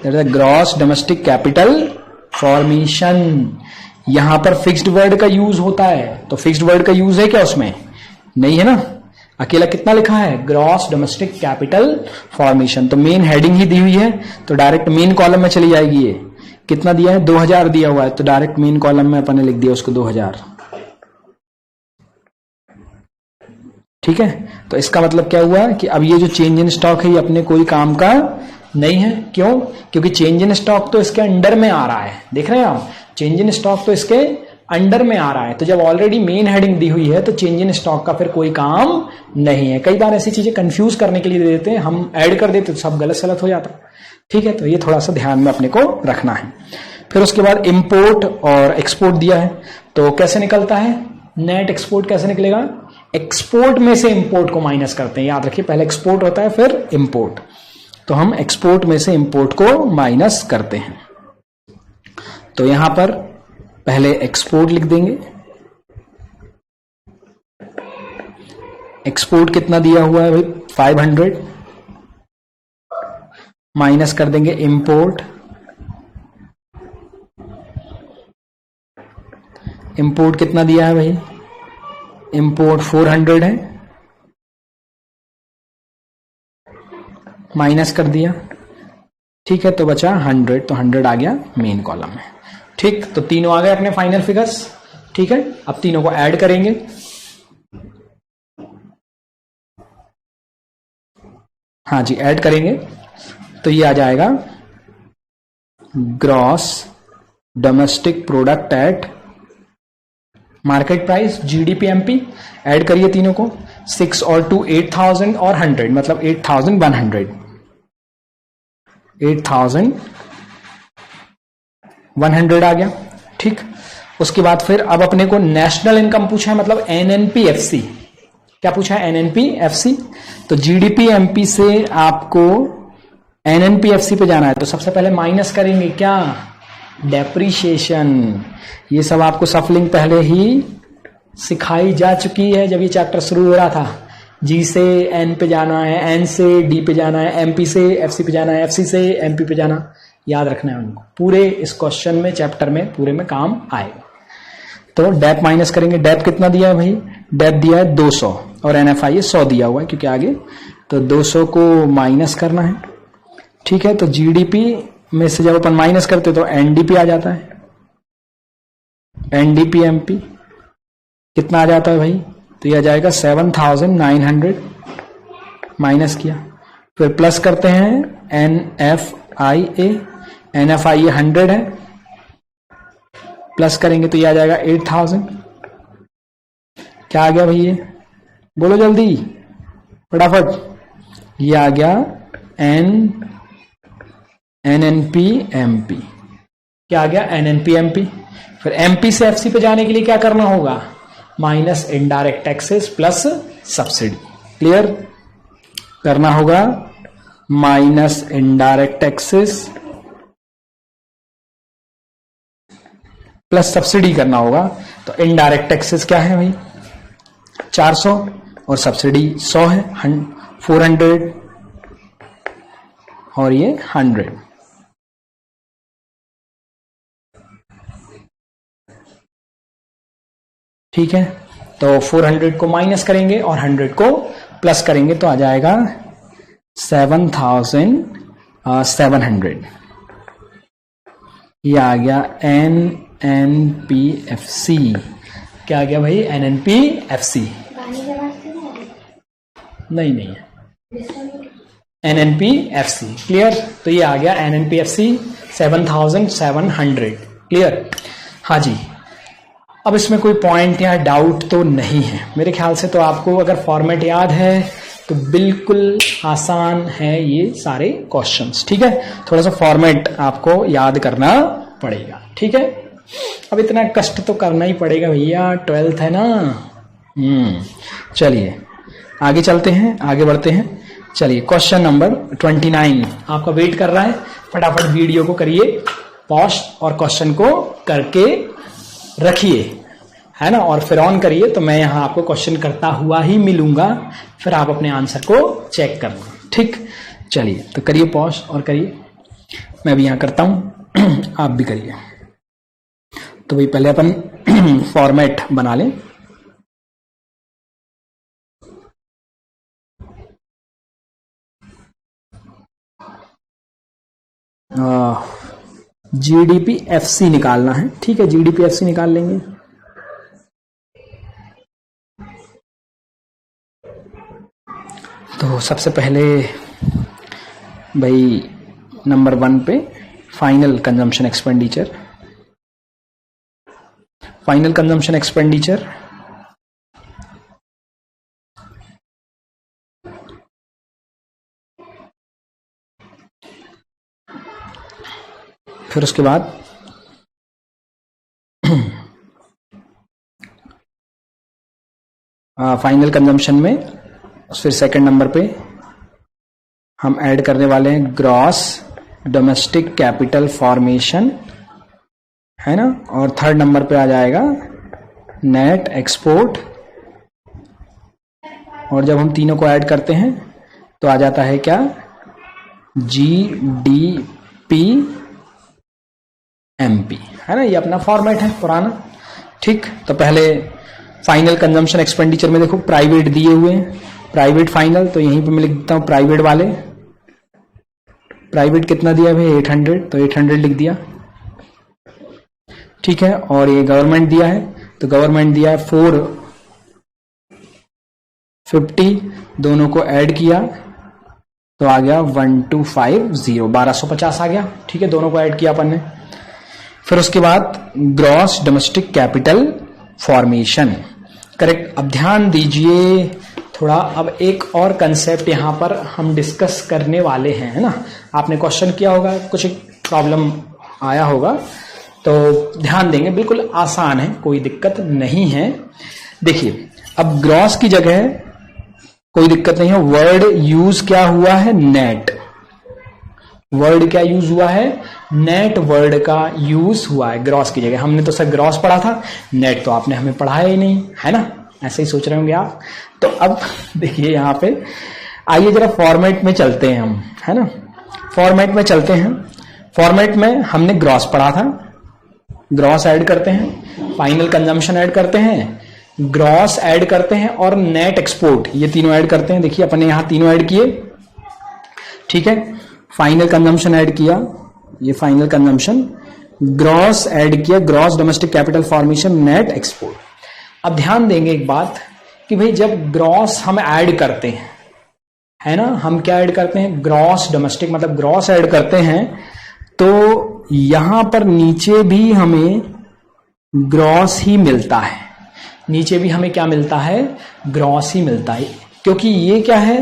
ग्रॉस डोमेस्टिक कैपिटल फॉर्मेशन, यहां पर फिक्स्ड वर्ड का यूज होता है, तो फिक्स्ड वर्ड का यूज है क्या उसमें, नहीं है ना, अकेला कितना लिखा है, ग्रॉस डोमेस्टिक कैपिटल फॉर्मेशन, तो मेन हेडिंग ही दी हुई है, तो डायरेक्ट मेन कॉलम में चली जाएगी। ये कितना दिया है, 2000 दिया हुआ है, तो डायरेक्ट मेन कॉलम में अपन ने लिख दिया उसको 2000। ठीक है, तो इसका मतलब क्या हुआ कि अब ये जो चेंज इन स्टॉक है ये अपने कोई काम का नहीं है। क्यों, क्योंकि चेंज इन स्टॉक तो इसके अंडर में आ रहा है, देख रहे हैं आप, चेंज इन स्टॉक तो इसके अंडर में आ रहा है, तो जब ऑलरेडी मेन हेडिंग दी हुई है तो चेंज इन स्टॉक का फिर कोई काम नहीं है। कई बार ऐसी चीजें कंफ्यूज करने के लिए दे देते हैं, हम ऐड कर देते तो सब गलत हो जाता। ठीक है, तो ये थोड़ा सा ध्यान में अपने को रखना है। फिर उसके बाद इंपोर्ट और एक्सपोर्ट दिया है, तो कैसे निकलता है नेट एक्सपोर्ट, कैसे निकलेगा, एक्सपोर्ट में से इंपोर्ट को माइनस करते हैं, याद रखिए पहले एक्सपोर्ट होता है फिर इंपोर्ट, तो हम एक्सपोर्ट में से इंपोर्ट को माइनस करते हैं। तो यहां पर पहले एक्सपोर्ट लिख देंगे, एक्सपोर्ट कितना दिया हुआ है भाई 500, माइनस कर देंगे इंपोर्ट, इंपोर्ट कितना दिया है भाई, इंपोर्ट 400 है, माइनस कर दिया। ठीक है, तो बचा 100, तो 100 आ गया मेन कॉलम में। ठीक, तो तीनों आ गए अपने फाइनल फिगर्स। ठीक है, अब तीनों को ऐड करेंगे, हाँ जी ऐड करेंगे, तो ये आ जाएगा gross domestic product at market price, GDP MP, add करिए तीनों को, 6 और 2 8000 और 100, मतलब 8100, 8100 आ गया। ठीक, उसके बाद फिर अब अपने को नेशनल इनकम पूछा है, मतलब एनएनपीएफसी, क्या पूछा है एनएनपीएफसी, तो जीडीपी एमपी से आपको एनएनपीएफसी पे जाना है, तो सबसे पहले माइनस करेंगे क्या, डेप्रीशिएशन। ये सब आपको सफलिंग पहले ही सिखाई जा चुकी है जब ये चैप्टर शुरू हो रहा था। जी से एन पे जाना है, एन से डी पे जाना है, एमपी से एफसी पे जाना है, एफसी से एमपी पे जाना, याद रखना है उनको, पूरे इस क्वेश्चन में चैप्टर में पूरे में काम आएगा। तो डेप माइनस करेंगे, डेप कितना दिया है भाई, डेप दिया है 200 और एनएफआई 100 दिया हुआ है क्योंकि आगे, तो 200 को माइनस करना है। ठीक है, तो जीडीपी में से जब अपन माइनस करते तो एनडीपी आ जाता है, एनडीपी एमपी कितना आ जाता है भाई, तो यह आ जाएगा 7900, माइनस किया, फिर प्लस करते हैं एनएफआईए, एनएफआईए 100 है, प्लस करेंगे तो यह आ जाएगा 8000, क्या आ गया भाई ये, बोलो जल्दी फटाफट, ये आ गया एनएनपी एमपी, क्या आ गया एनएनपी एमपी। फिर एमपी से एफसी पे जाने के लिए क्या करना होगा, minus indirect taxes plus subsidy, clear करना होगा, minus indirect taxes plus subsidy करना होगा। तो इनडायरेक्ट टैक्सेस क्या है भाई 400 और सब्सिडी 100 है, 400 और ये 100। ठीक है, तो 400 को माइनस करेंगे और 100 को प्लस करेंगे तो आ जाएगा 7700। ये आ गया NNPFC। क्या आ गया भाई? NNPFC। नहीं NNPFC। क्लियर? तो ये आ गया NNPFC 7700। क्लियर? हाँ जी। अब इसमें कोई पॉइंट या डाउट तो नहीं है मेरे ख्याल से। तो आपको अगर फॉर्मेट याद है तो बिल्कुल आसान है ये सारे क्वेश्चंस। ठीक है, थोड़ा सा फॉर्मेट आपको याद करना पड़ेगा। ठीक है, अब इतना कष्ट तो करना ही पड़ेगा भैया, 12th है ना। चलिए आगे चलते हैं, आगे बढ़ते हैं। चलिए क्वेश्चन नंबर 29 आपका वेट कर रहा है। फटाफट वीडियो को करिए पॉज और क्वेश्चन को करके रखिए, है ना, और फिर ऑन करिए। तो मैं यहां आपको क्वेश्चन करता हुआ ही मिलूंगा, फिर आप अपने आंसर को चेक करना। ठीक, चलिए तो करिए पॉज और करिए। मैं भी यहां करता हूं, आप भी करिए। तो भाई पहले अपन फॉर्मेट बना लें। GDPFC निकालना है। ठीक है, GDPFC निकाल लेंगे। तो सबसे पहले भाई नंबर 1 पे final consumption expenditure. Final consumption expenditure फिर उसके बाद फाइनल कंजम्पशन में फिर सेकंड नंबर पे हम ऐड करने वाले हैं ग्रॉस डोमेस्टिक कैपिटल फॉर्मेशन, है ना। और थर्ड नंबर पे आ जाएगा नेट एक्सपोर्ट। और जब हम तीनों को ऐड करते हैं तो आ जाता है क्या? GDPMP, है ना। ये अपना फॉर्मेट है पुराना। ठीक, तो पहले फाइनल कंजम्पशन एक्सपेंडिचर में देखो प्राइवेट दिए हुए हैं, प्राइवेट फाइनल। तो यहीं पे मैं लिख देता हूं प्राइवेट वाले। प्राइवेट कितना दिया भाई? 800, तो 800 लिख दिया। ठीक है, और ये गवर्नमेंट दिया है, तो गवर्नमेंट दिया है 450। दोनों को ऐड किया तो आ गया 1250, 1250 आ गया। ठीक है, दोनों को ऐड किया अपन ने। फिर उसके बाद gross domestic capital formation. Correct. अब ध्यान दीजिए थोड़ा, अब एक और कंसेप्ट यहां पर हम डिस्कस करने वाले हैं, है ना। आपने क्वेश्चन किया होगा, कुछ प्रॉब्लम आया होगा, तो ध्यान देंगे। बिल्कुल आसान है, कोई दिक्कत नहीं है। देखिए अब ग्रॉस की जगह कोई दिक्कत नहीं है, वर्ड यूज क्या हुआ है? नेट। वर्ड क्या यूज हुआ है? नेट वर्ड का यूज हुआ है ग्रॉस की जगह। हमने तो सर ग्रॉस पढ़ा था, नेट तो आपने हमें पढ़ाया ही नहीं, है ना। ऐसे ही सोच रहे होंगे आप। तो अब देखिए यहां पे आइए जरा फॉर्मेट में चलते हैं हम, है ना। फॉर्मेट में चलते हैं। फॉर्मेट में हमने ग्रॉस पढ़ा था, ग्रॉस ऐड करते हैं, फाइनल कंजम्पशन ऐड करते हैं, ग्रॉस ऐड करते हैं और नेट एक्सपोर्ट, ये तीनों ऐड करते हैं। देखिए अपने यहां तीनों ऐड किए। ठीक है, फाइनल कंजम्पशन ऐड किया, ये फाइनल कंजम्पशन, ग्रॉस ऐड किया, gross domestic capital formation, net export. अब ध्यान देंगे एक बात कि भाई जब ग्रॉस हम ऐड करते हैं, है ना, हम क्या ऐड करते हैं? ग्रॉस डोमेस्टिक मतलब ग्रॉस ऐड करते हैं, तो यहां पर नीचे भी हमें ग्रॉस ही मिलता है। नीचे भी हमें क्या मिलता है? ग्रॉस ही मिलता है। क्योंकि ये क्या है?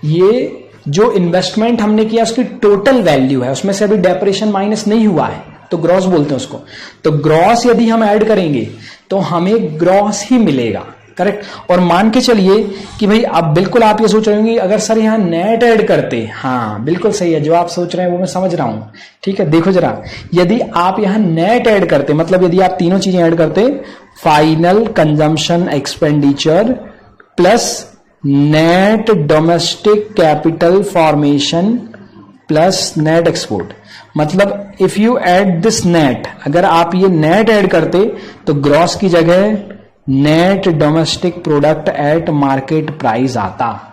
ये जो इन्वेस्टमेंट हमने किया उसकी टोटल वैल्यू है, उसमें से अभी डेप्रेशन माइनस नहीं हुआ है, तो ग्रॉस बोलते हैं उसको। तो ग्रॉस यदि हम ऐड करेंगे तो हमें ग्रॉस ही मिलेगा। करेक्ट। और मान के चलिए कि भाई अब बिल्कुल आप ये सोच रहे होंगे अगर सर यहां नेट ऐड करते, हाँ बिल्कुल सही है, जो आप सोच रहे हैं वो मैं समझ रहा हूं। ठीक है, देखो जरा, यदि आप यहां नेट ऐड करते, मतलब यदि आप तीनों चीजें ऐड करते, final consumption expenditure plus net domestic capital formation plus net export, मतलब if you add this net, अगर आप ये नेट ऐड करते तो ग्रॉस की जगह net domestic product at market price आता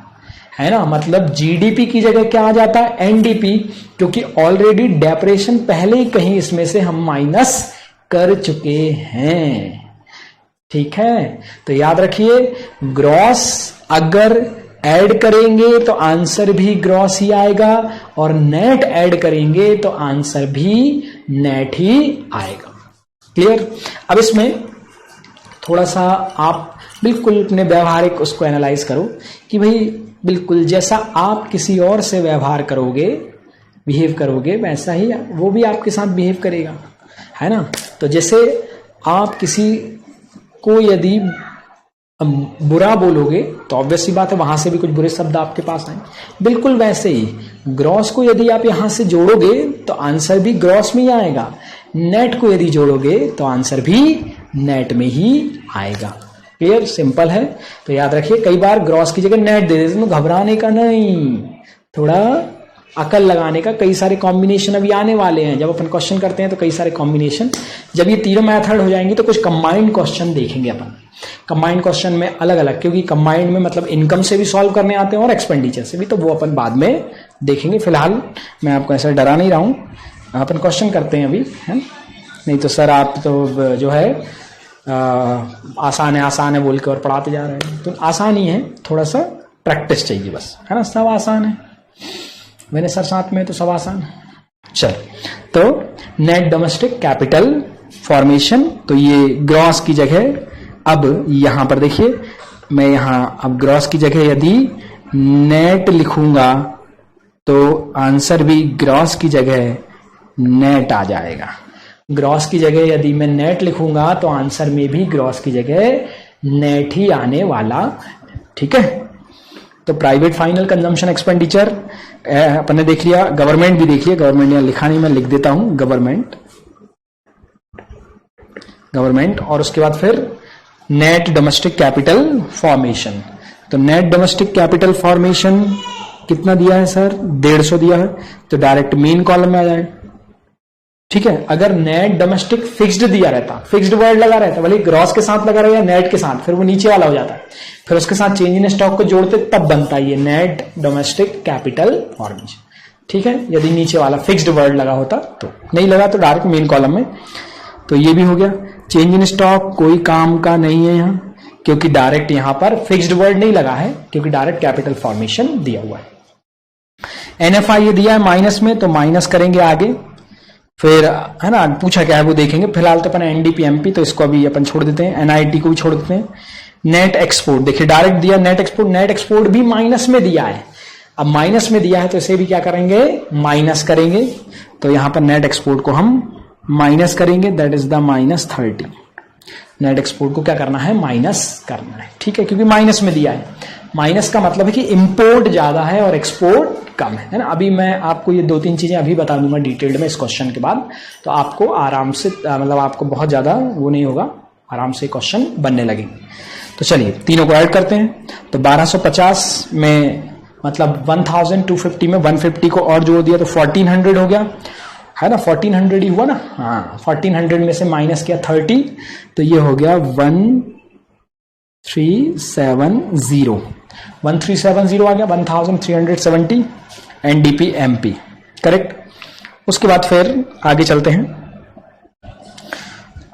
है ना, मतलब जीडीपी की जगह क्या आ जाता है, एनडीपी, क्योंकि ऑलरेडी डेप्रेशन पहले ही कहीं इसमें से हम माइनस कर चुके हैं। ठीक है, तो याद रखिए ग्रॉस अगर ऐड करेंगे तो आंसर भी ग्रॉस ही आएगा, और नेट ऐड करेंगे तो आंसर भी नेट ही आएगा। क्लियर? अब इसमें थोड़ा सा आप बिल्कुल अपने व्यवहारिक उसको एनालाइज करो कि भाई बिल्कुल जैसा आप किसी और से व्यवहार करोगे, बिहेव करोगे, वैसा ही वो भी आपके साथ बिहेव करेगा, है ना। तो जैसे आप किसी को यदि बुरा बोलोगे तो ऑब्वियस सी बात है वहां से भी कुछ बुरे शब्द आपके पास आए, बिल्कुल वैसे ही ग्रॉस को यदि आप यहां से जोड़ोगे तो आंसर भी ग्रॉस में ही आएगा, नेट को यदि जोड़ोगे तो आंसर भी नेट में ही आएगा। क्लियर? सिंपल है। तो याद रखिए कई बार ग्रॉस की जगह नेट दे देते, तो घबराने का नहीं, थोड़ा अकल लगाने का। कई सारे कॉम्बिनेशन अभी आने वाले हैं, जब अपन क्वेश्चन करते हैं तो कई सारे कॉम्बिनेशन, जब ये तीनों मेथड हो जाएंगे तो कुछ कंबाइंड क्वेश्चन देखेंगे अपन। कंबाइंड क्वेश्चन में अलग अलग, क्योंकि कंबाइंड में मतलब इनकम से भी सॉल्व करने आते हैं और एक्सपेंडिचर से भी, तो वो अपन बाद में देखेंगे। फिलहाल मैं आपको ऐसा डरा नहीं रहा हूं, अपन क्वेश्चन करते हैं अभी, है नहीं तो सर आप तो जो है आसान है बोल के और पढ़ाते जा रहे हैं, तो आसान ही है, थोड़ा सा प्रैक्टिस चाहिए बस, है ना। सब आसान है, मैंने सर साथ में तो सब आसान है। चल, तो नेट डोमेस्टिक कैपिटल फॉर्मेशन, तो ये ग्रॉस की जगह, अब यहां पर देखिए मैं यहां अब ग्रॉस की जगह यदि नेट लिखूंगा तो आंसर भी ग्रॉस की जगह नेट आ जाएगा। ग्रॉस की जगह यदि मैं नेट लिखूंगा तो आंसर में भी ग्रॉस की जगह नेट ही आने वाला। ठीक है, तो प्राइवेट फाइनल कंजम्पशन एक्सपेंडिचर अपन ने देख लिया, गवर्नमेंट भी देख लिया, गवर्नमेंट यहां लिखा नहीं, मैं लिख देता हूं गवर्नमेंट, और उसके बाद फिर नेट डोमेस्टिक कैपिटल फॉर्मेशन। तो नेट डोमेस्टिक कैपिटल फॉर्मेशन कितना दिया है सर? 150 दिया है, तो डायरेक्ट मेन कॉलम में आ जाए। ठीक है, अगर नेट डोमेस्टिक फिक्स्ड दिया रहता, फिक्स्ड वर्ड लगा रहता, भले ग्रॉस के साथ लगा रहा या नेट के साथ, फिर वो नीचे वाला हो जाता है, फिर उसके साथ चेंज इन स्टॉक को जोड़ते तब बनता है ये नेट डोमेस्टिक कैपिटल फॉर्मेशन। ठीक है, यदि नीचे वाला फिक्स्ड वर्ड लगा होता, तो नहीं लगा तो डायरेक्ट मेन कॉलम में। तो ये भी हो गया। चेंज इन स्टॉक कोई काम का नहीं है यहां, क्योंकि डायरेक्ट यहां पर फिक्स्ड वर्ड नहीं लगा है, क्योंकि डायरेक्ट कैपिटल फॉर्मेशन दिया हुआ है। एनएफआई ये दिया है माइनस में, तो माइनस करेंगे आगे, फिर है ना पूछा क्या है वो देखेंगे। फिलहाल तो अपन एनडीपी एमपी, तो इसको अभी अपन छोड़ देते हैं, एनआईटी को भी छोड़ देते हैं। नेट एक्सपोर्ट देखिए डायरेक्ट दिया नेट एक्सपोर्ट भी माइनस में दिया है। अब माइनस में दिया है तो इसे भी क्या करेंगे, माइनस करेंगे। तो यहां पर नेट एक्सपोर्ट को हम माइनस करेंगे, that is the -30। Net export को क्या करना है, माइनस करना है। ठीक है, क्योंकि माइनस में दिया है, माइनस का मतलब है कि इंपोर्ट ज्यादा है और एक्सपोर्ट कम है ना। अभी मैं आपको ये 2-3 चीजें अभी बता दूंगा डिटेल्ड में इस क्वेश्चन के बाद, तो आपको आराम से मतलब आपको बहुत ज्यादा वो नहीं होगा, आराम से क्वेश्चन बनने लगेंगे। तो चलिए तीनों को ऐड करते हैं। तो 1250 में मतलब 1250 में 150 को और जोड़ दिया तो 1400 हो गया, है ना। 1400 ही हुआ ना, हाँ 1400 में से माइनस किया 30, तो ये हो गया 1370 आ गया, 1370 एनडीपी एमपी, करेक्ट। उसके बाद फिर आगे चलते हैं।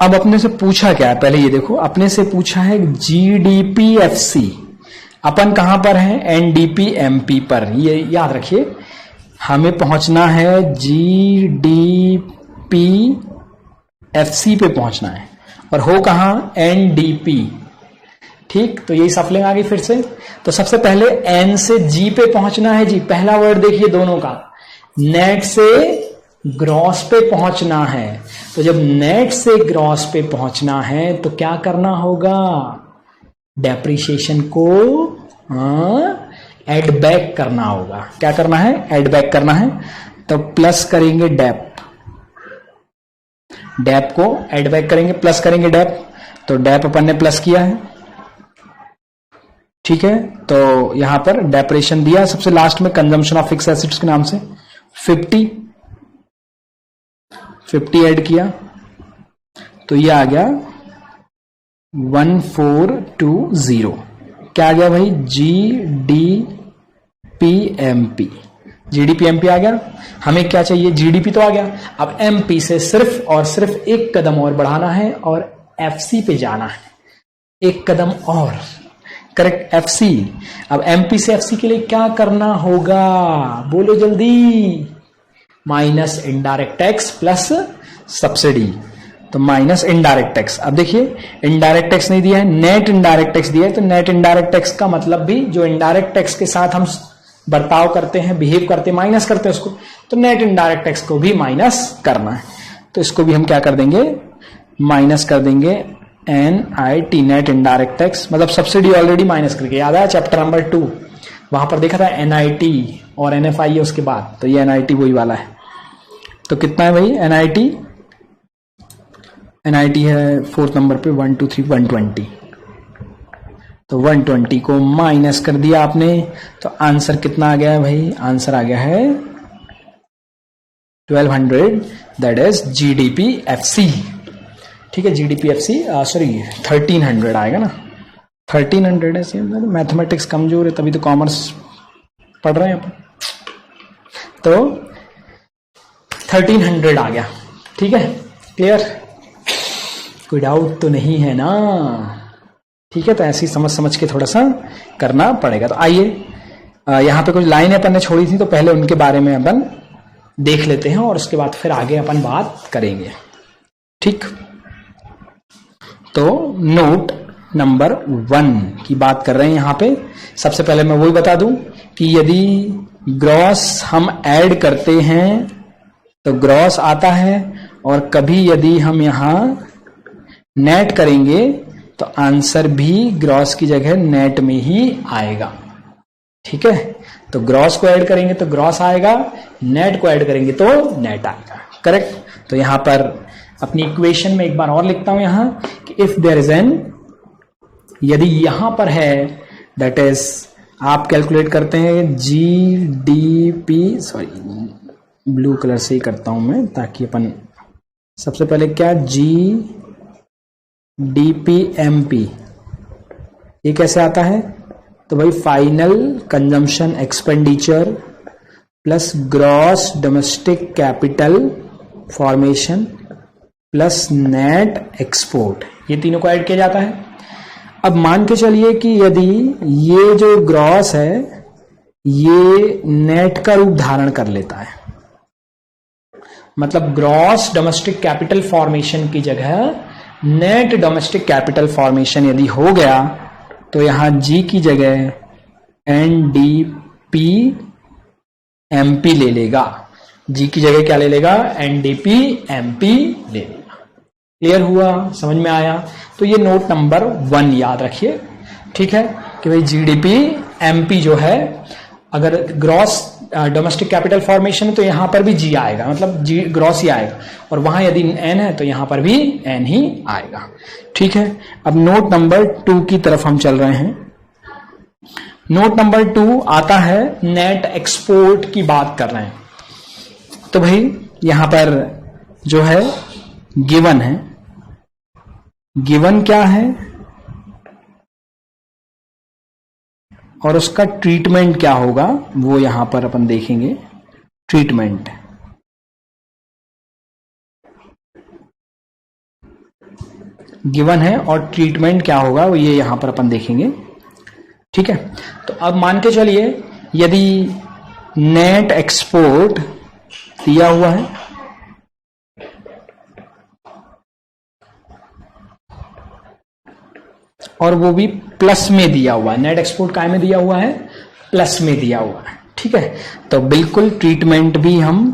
अब अपने से पूछा क्या है, पहले ये देखो, अपने से पूछा है जीडीपीएफसी, अपन कहां पर है, एनडीपी-एमपी पर। ये याद रखिए, हमें पहुंचना है जीडीपीएफसी पे पहुंचना है, और हो कहां, एनडीपी। ठीक, तो यही सफलिंग आ गई फिर से। तो सबसे पहले एन से जी पे पहुंचना है जी, पहला वर्ड देखिए दोनों का, नेट से ग्रॉस पे पहुंचना है। तो जब नेट से ग्रॉस पे पहुंचना है तो क्या करना होगा, डेप्रिसिएशन को एड बैक करना होगा। क्या करना है, एड बैक करना है। तो प्लस करेंगे डेप को एड बैक करेंगे, प्लस करेंगे डेप। तो डेप अपन ने प्लस किया है, ठीक है। तो यहां पर डेप्रेशन दिया सबसे लास्ट में कंजम्पशन ऑफ फिक्स एसेट्स के नाम से 50 ऐड किया तो ये आ गया 1420। क्या आ गया भाई? GDPMP। GDPMP आ गया। हमें क्या चाहिए? GDP तो आ गया। अब MP से सिर्फ और सिर्फ एक कदम और बढ़ाना है और FC पे जाना है, एक कदम और। Correct, FC। अब MP से FC के लिए क्या करना होगा? बोलो जल्दी। Minus indirect tax plus subsidy. तो माइनस इनडायरेक्ट टैक्स। अब देखिए, इनडायरेक्ट टैक्स नहीं दिया है, नेट इनडायरेक्ट टैक्स दिया है। तो नेट इनडायरेक्ट टैक्स का मतलब भी जो इनडायरेक्ट टैक्स के साथ हम बर्ताव करते हैं, बिहेव करते हैं, माइनस करते हैं उसको, तो नेट इनडायरेक्ट टैक्स को भी माइनस करना है। तो इसको भी हम क्या कर देंगे? माइनस कर देंगे NIT, नेट इनडायरेक्ट टैक्स। मतलब सब्सिडी ऑलरेडी माइनस करके, याद आया चैप्टर नंबर 2, वहां पर देखा था NIT और NFI है उसके बाद, तो ये NIT वही वाला है। तो कितना है भाई NIT है 4th नंबर पे 1 2 3 120। तो 120 को माइनस कर दिया आपने, तो आंसर कितना आ गया है भाई? आंसर आ गया है 1200, दैट इज GDPFC। ठीक है, GDPFC, सॉरी 1300 आएगा ना, 1300 है। सेम मैथमेटिक्स कमजोर है तभी तो कॉमर्स पढ़ रहे हैं अपन। तो 1300 आ गया। ठीक है, क्लियर? कोई डाउट तो नहीं है ना? ठीक है, तो ऐसे ही समझ के थोड़ा सा करना पड़ेगा। तो आइए, यहां पे कुछ लाइनें अपन ने छोड़ी थी, तो पहले उनके बारे में अपन देख लेते हैं और उसके बाद फिर आगे अपन बात करेंगे। ठीक, तो नोट नंबर 1 की बात कर रहे हैं यहां पे। सबसे पहले मैं वही बता दूं कि यदि ग्रॉस हम ऐड करते हैं तो ग्रॉस आता है, और कभी यदि हम यहां नेट करेंगे तो आंसर भी ग्रॉस की जगह नेट में ही आएगा। ठीक है, तो ग्रॉस को ऐड करेंगे तो ग्रॉस आएगा, नेट को ऐड करेंगे तो नेट आएगा। करेक्ट? तो यहां पर अपनी इक्वेशन में एक बार और लिखता हूं यहां कि इफ देयर इज एन, यदि यहां पर है, दैट इज आप कैलकुलेट करते हैं GDP, सॉरी ब्लू कलर से ही करता हूं मैं ताकि अपन सबसे पहले क्या GDPMP, ये कैसे आता है? तो भाई final consumption expenditure plus gross domestic capital formation plus net export, ये तीनों को ऐड किया जाता है। अब मान के चलिए कि यदि ये जो ग्रॉस है ये नेट का रूप धारण कर लेता है, मतलब ग्रॉस डोमेस्टिक कैपिटल फॉर्मेशन की जगह नेट डोमेस्टिक कैपिटल फॉर्मेशन यदि हो गया, तो यहां G की जगह NDPMP ले लेगा। G की जगह क्या ले लेगा? NDPMP ले लेगा। क्लियर हुआ? समझ में आया? तो ये नोट नंबर 1 याद रखिए। ठीक है, कि भाई GDPMP जो है, अगर ग्रॉस डोमेस्टिक कैपिटल फॉर्मेशन है तो यहां पर भी G आएगा, मतलब G ग्रॉस ही आएगा, और वहां यदि N है तो यहां पर भी N ही आएगा। ठीक है, अब नोट नंबर 2 की तरफ हम चल रहे हैं। नोट नंबर 2 आता है नेट एक्सपोर्ट की बात कर रहे हैं। तो भाई यहां पर जो है गिवन है, गिवन क्या है और उसका ट्रीटमेंट क्या होगा वो यहां पर अपन देखेंगे। ट्रीटमेंट, गिवन है और ट्रीटमेंट क्या होगा वो ये यहां पर अपन देखेंगे। ठीक है, तो अब मान के चलिए यदि नेट एक्सपोर्ट दिया हुआ है, और वो भी प्लस में दिया हुआ है। नेट एक्सपोर्ट काय में दिया हुआ है? प्लस में दिया हुआ है। ठीक है, तो बिल्कुल ट्रीटमेंट भी हम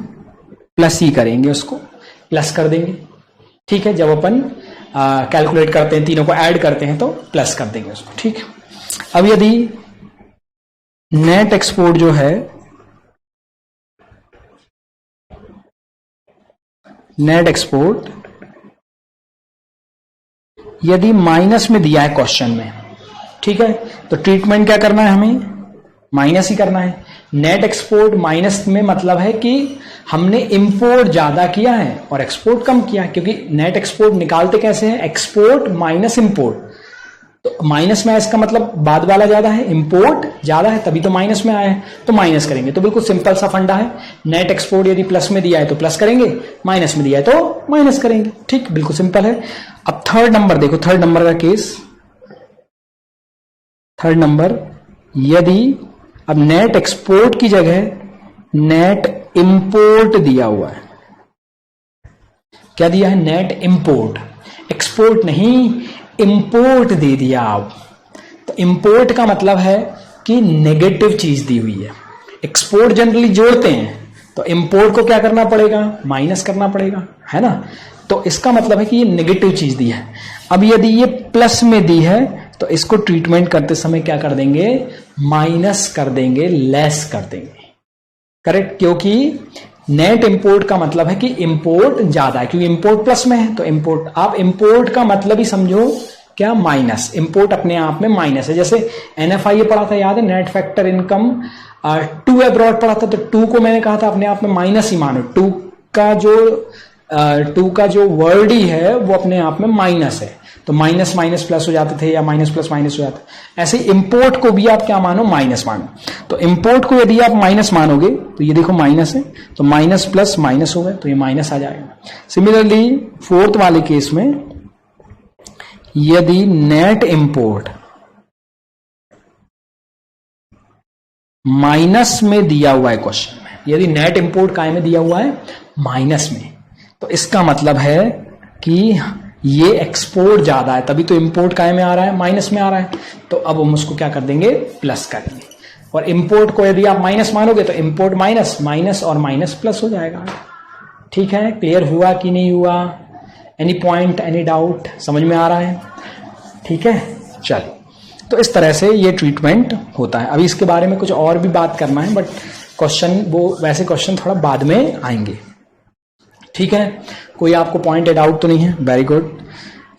प्लस ही करेंगे, उसको प्लस कर देंगे। ठीक है, जब अपन कैलकुलेट करते हैं, तीनों को ऐड करते हैं तो प्लस कर देंगे उसको। ठीक है, अब यदि नेट एक्सपोर्ट जो है, नेट एक्सपोर्ट यदि माइनस में दिया है क्वेश्चन में, ठीक है, तो ट्रीटमेंट क्या करना है हमें? माइनस ही करना है। नेट एक्सपोर्ट माइनस में मतलब है कि हमने इंपोर्ट ज्यादा किया है और एक्सपोर्ट कम किया, क्योंकि नेट एक्सपोर्ट निकालते कैसे हैं, एक्सपोर्ट माइनस इंपोर्ट। तो माइनस में है इसका मतलब बाद वाला ज्यादा है, इंपोर्ट ज्यादा है, तभी तो माइनस में आया है, तो माइनस करेंगे। तो बिल्कुल सिंपल सा फंडा है, नेट एक्सपोर्ट यदि प्लस में दिया है तो प्लस करेंगे, माइनस में दिया है तो माइनस करेंगे। ठीक, बिल्कुल सिंपल है। अब थर्ड नंबर देखो, थर्ड नंबर का केस, थर्ड नंबर, यदि अब नेट एक्सपोर्ट की जगह नेट इंपोर्ट दिया हुआ है, क्या दिया है, नेट इंपोर्ट, एक्सपोर्ट नहीं, इंपोर्ट दे दिया आप, तो इंपोर्ट का मतलब है कि नेगेटिव चीज दी हुई है। एक्सपोर्ट जनरली जोड़ते हैं, तो इंपोर्ट को क्या करना पड़ेगा, माइनस करना पड़ेगा, है ना। तो इसका मतलब है कि ये नेगेटिव चीज दी है। अब यदि ये प्लस में दी है तो इसको ट्रीटमेंट करते समय क्या कर देंगे, माइनस कर देंगे, लेस कर देंगे, करेक्ट। क्योंकि नेट इंपोर्ट का मतलब है कि इंपोर्ट ज्यादा है, क्योंकि इंपोर्ट प्लस में है, तो इंपोर्ट, आप इंपोर्ट का मतलब ही समझो क्या, माइनस। इंपोर्ट अपने आप में माइनस है। जैसे NFI पढ़ा था, याद है, net factor income, to abroad पढ़ा था, तो टू को मैंने कहा था अपने आप में माइनस ही मानो, टू का जो वर्ड ही है वो अपने आप में माइनस है, तो माइनस माइनस प्लस हो जाते थे, या माइनस प्लस माइनस हो जाता। ऐसे इंपोर्ट को भी आप क्या मानो, माइनस मानो। तो इंपोर्ट को यदि आप माइनस मानोगे तो ये देखो माइनस है, तो माइनस प्लस माइनस हो गए, तो ये माइनस आ जाएगा। सिमिलरली फोर्थ वाले केस में, यदि नेट इंपोर्ट माइनस में दिया हुआ है क्वेश्चन में, यदि नेट इंपोर्ट काय में दिया हुआ है, माइनस में, तो इसका मतलब है कि ये एक्सपोर्ट ज्यादा है, तभी तो इंपोर्ट काय में आ रहा है, माइनस में आ रहा है। तो अब हम उसको क्या कर देंगे, प्लस करेंगे। और इंपोर्ट को यदि आप माइनस मानोगे तो इंपोर्ट माइनस, माइनस और माइनस प्लस हो जाएगा। ठीक है, क्लियर हुआ कि नहीं हुआ, एनी पॉइंट, एनी डाउट, समझ में आ रहा है? ठीक है, चलिए। तो इस तरह से ये ट्रीटमेंट होता है। अभी इसके बारे में कुछ और भी बात करना है, बट क्वेश्चन, वो वैसे क्वेश्चन थोड़ा बाद में आएंगे। ठीक है, कोई आपको पॉइंट डाउट तो नहीं है? Very good.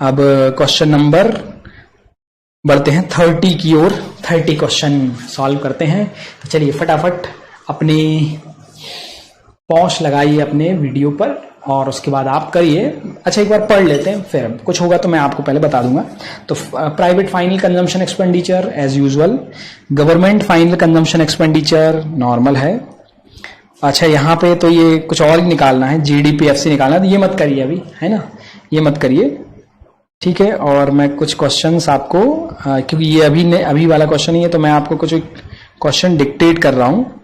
अब क्वेश्चन नंबर बढ़ते हैं 30 की ओर। 30 क्वेश्चन सॉल्व करते हैं। तो चलिए फटाफट अपनी पॉज लगाइए अपने वीडियो पर और उसके बाद आप करिए। अच्छा, एक बार पढ़ लेते हैं, फिर कुछ होगा तो मैं आपको पहले बता दूंगा। तो private final consumption expenditure as usual, government final consumption expenditure normal है। अच्छा, यहाँ पे तो ये कुछ और ही निकालना है, GDP-FC निकालना है, तो ये मत करिए अभी, है ना, ये मत करिए। ठीक है, और मैं कुछ क्वेश्चंस आपको, क्योंकि ये अभी वाला क्वेश्चन नहीं है, तो मैं आपको कुछ क्वेश्चन डिक्टेट कर रहा हूँ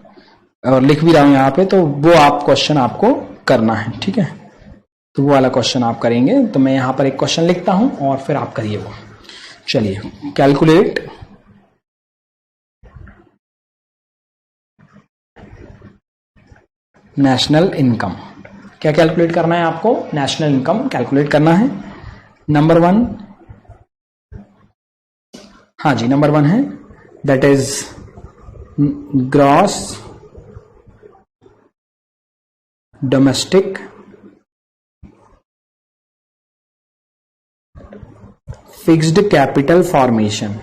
और लिख भी रहा हूँ यहाँ पे, तो वो आप क्वेश्चन आपको करना है। ठीक है, तो वो वाला क्वेश्चन आप करेंगे। तो मैं यहाँ पर एक क्वेश्चन लिखता हूँ और फिर आप करिए वो। चलिए, कैलकुलेट नेशनल इनकम। क्या कैलकुलेट करना है आपको? नेशनल इनकम कैलकुलेट करना है। नंबर 1, हाँ जी, नंबर 1 है, that is gross domestic fixed capital formation.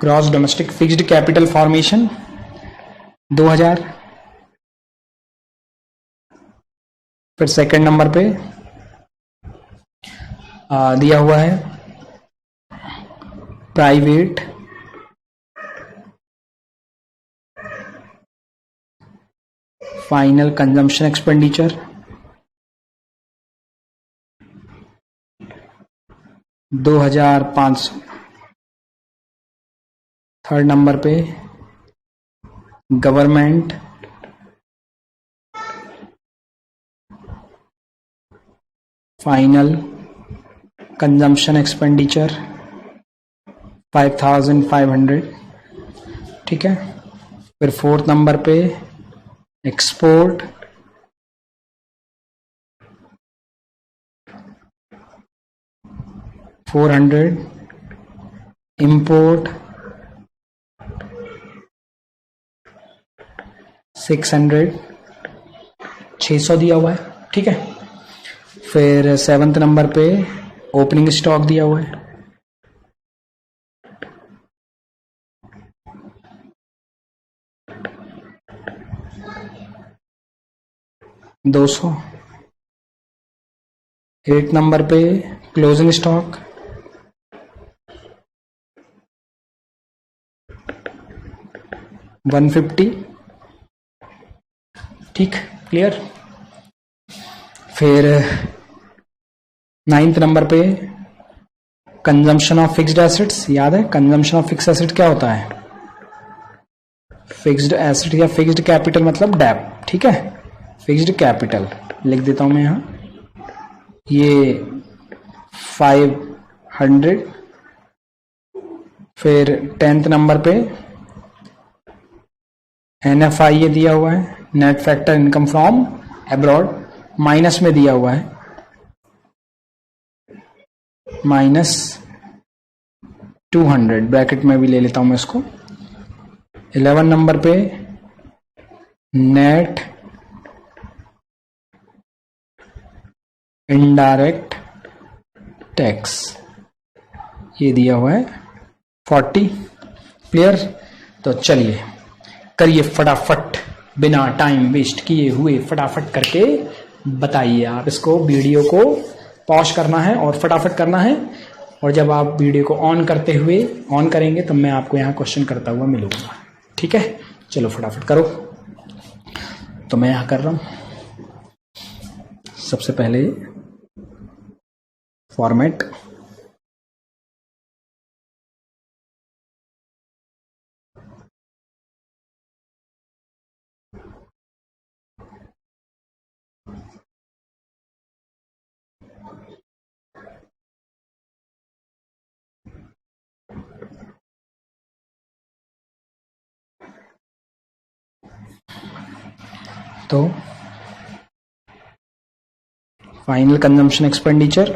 Gross domestic fixed capital formation 2000। फिर सेकंड नंबर पे दिया हुआ है private final consumption expenditure 2500। Third number पे गवर्नमेंट फाइनल कंजम्पशन एक्सपेंडिचर 5500। ठीक है, फिर फोर्थ नंबर पे एक्सपोर्ट 400, इंपोर्ट 600, 600 दिया हुआ है, ठीक है। फिर 7th नंबर पे ओपनिंग स्टॉक दिया हुआ है, $200। 8 नंबर पे क्लोजिंग स्टॉक, $150, ठीक, क्लियर। फिर 9th नंबर पे कंजम्पशन ऑफ फिक्स्ड एसेट्स, याद है कंजम्पशन ऑफ फिक्स्ड एसेट क्या होता है? फिक्स्ड एसेट या फिक्स्ड कैपिटल मतलब डेप, ठीक है। फिक्स्ड कैपिटल लिख देता हूं मैं यहां, ये 500। फिर 10th नंबर पे NFI ये दिया हुआ है, net factor income from abroad, minus में दिया हुआ है, -200, ब्रैकेट में भी ले लेता हूं मैं इसको। 11 नंबर पे नेट इनडायरेक्ट टैक्स ये दिया हुआ है 40, क्लियर। तो चलिए करिए फटाफट, बिना टाइम वेस्ट किए हुए फटाफट करके बताइए। आप इसको वीडियो को पॉज करना है और फटाफट करना है, और जब आप वीडियो को ऑन करते हुए ऑन करेंगे तो मैं आपको यहाँ क्वेश्चन करता हुआ मिलूंगा, ठीक है। चलो फटाफट करो। तो मैं यहाँ कर रहा हूँ। सबसे पहले फॉर्मेट, तो फाइनल कंजम्पशन एक्सपेंडिचर,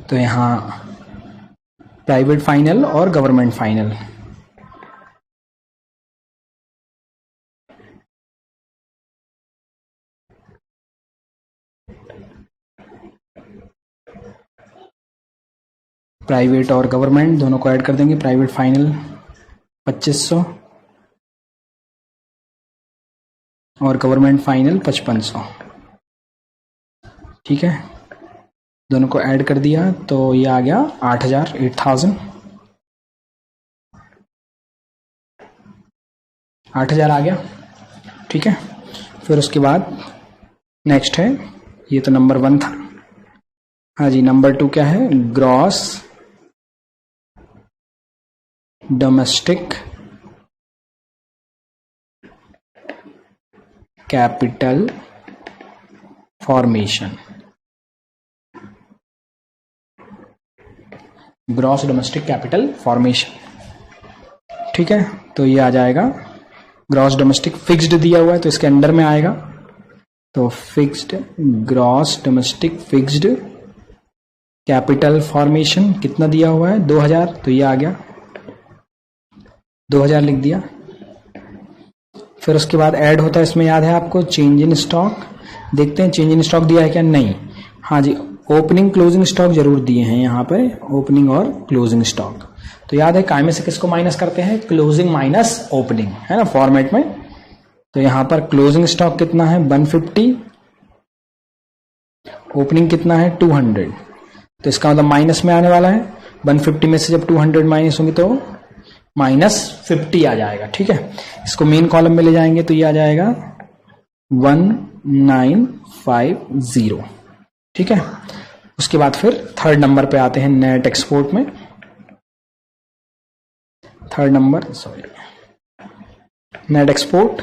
तो यहां प्राइवेट फाइनल और गवर्नमेंट फाइनल, प्राइवेट और गवर्नमेंट दोनों को ऐड कर देंगे। प्राइवेट फाइनल 2500 और गवर्नमेंट फाइनल 5500, ठीक है। दोनों को ऐड कर दिया तो ये आ गया 8000, 8000 आ गया, ठीक है। फिर उसके बाद नेक्स्ट है, ये तो नंबर 1 था, हाँ जी। नंबर 2 क्या है? Gross domestic capital formation, gross domestic capital formation, ठीक है। तो ये आ जाएगा ग्रॉस डोमेस्टिक, फिक्स्ड दिया हुआ है तो इसके अंडर में आएगा, तो fixed gross domestic fixed capital formation कितना दिया हुआ है? 2000, तो ये आ गया 2000 लिख दिया। फिर उसके बाद ऐड होता है इसमें, याद है आपको, चेंज इन स्टॉक। देखते हैं चेंज इन स्टॉक दिया है क्या? नहीं, हाँ जी, ओपनिंग क्लोजिंग स्टॉक जरूर दिए हैं यहाँ पे, ओपनिंग और क्लोजिंग स्टॉक। तो याद है काय में से किसको माइनस करते हैं? क्लोजिंग माइनस ओपनिंग, है ना फॉर्मेट में। तो यहाँ पर क्लोजिंग स्टॉक कितना है? 150, ओपनिंग कितना है? 200, तो इसका मतलब माइनस में आने वाला है। 150 में से जब 200 माइनस होंगे तो -50 आ जाएगा, ठीक है। इसको मेन कॉलम में ले जाएंगे तो ये आ जाएगा 1950, ठीक है। उसके बाद फिर थर्ड नंबर पे आते हैं नेट एक्सपोर्ट में। Third number, sorry, net export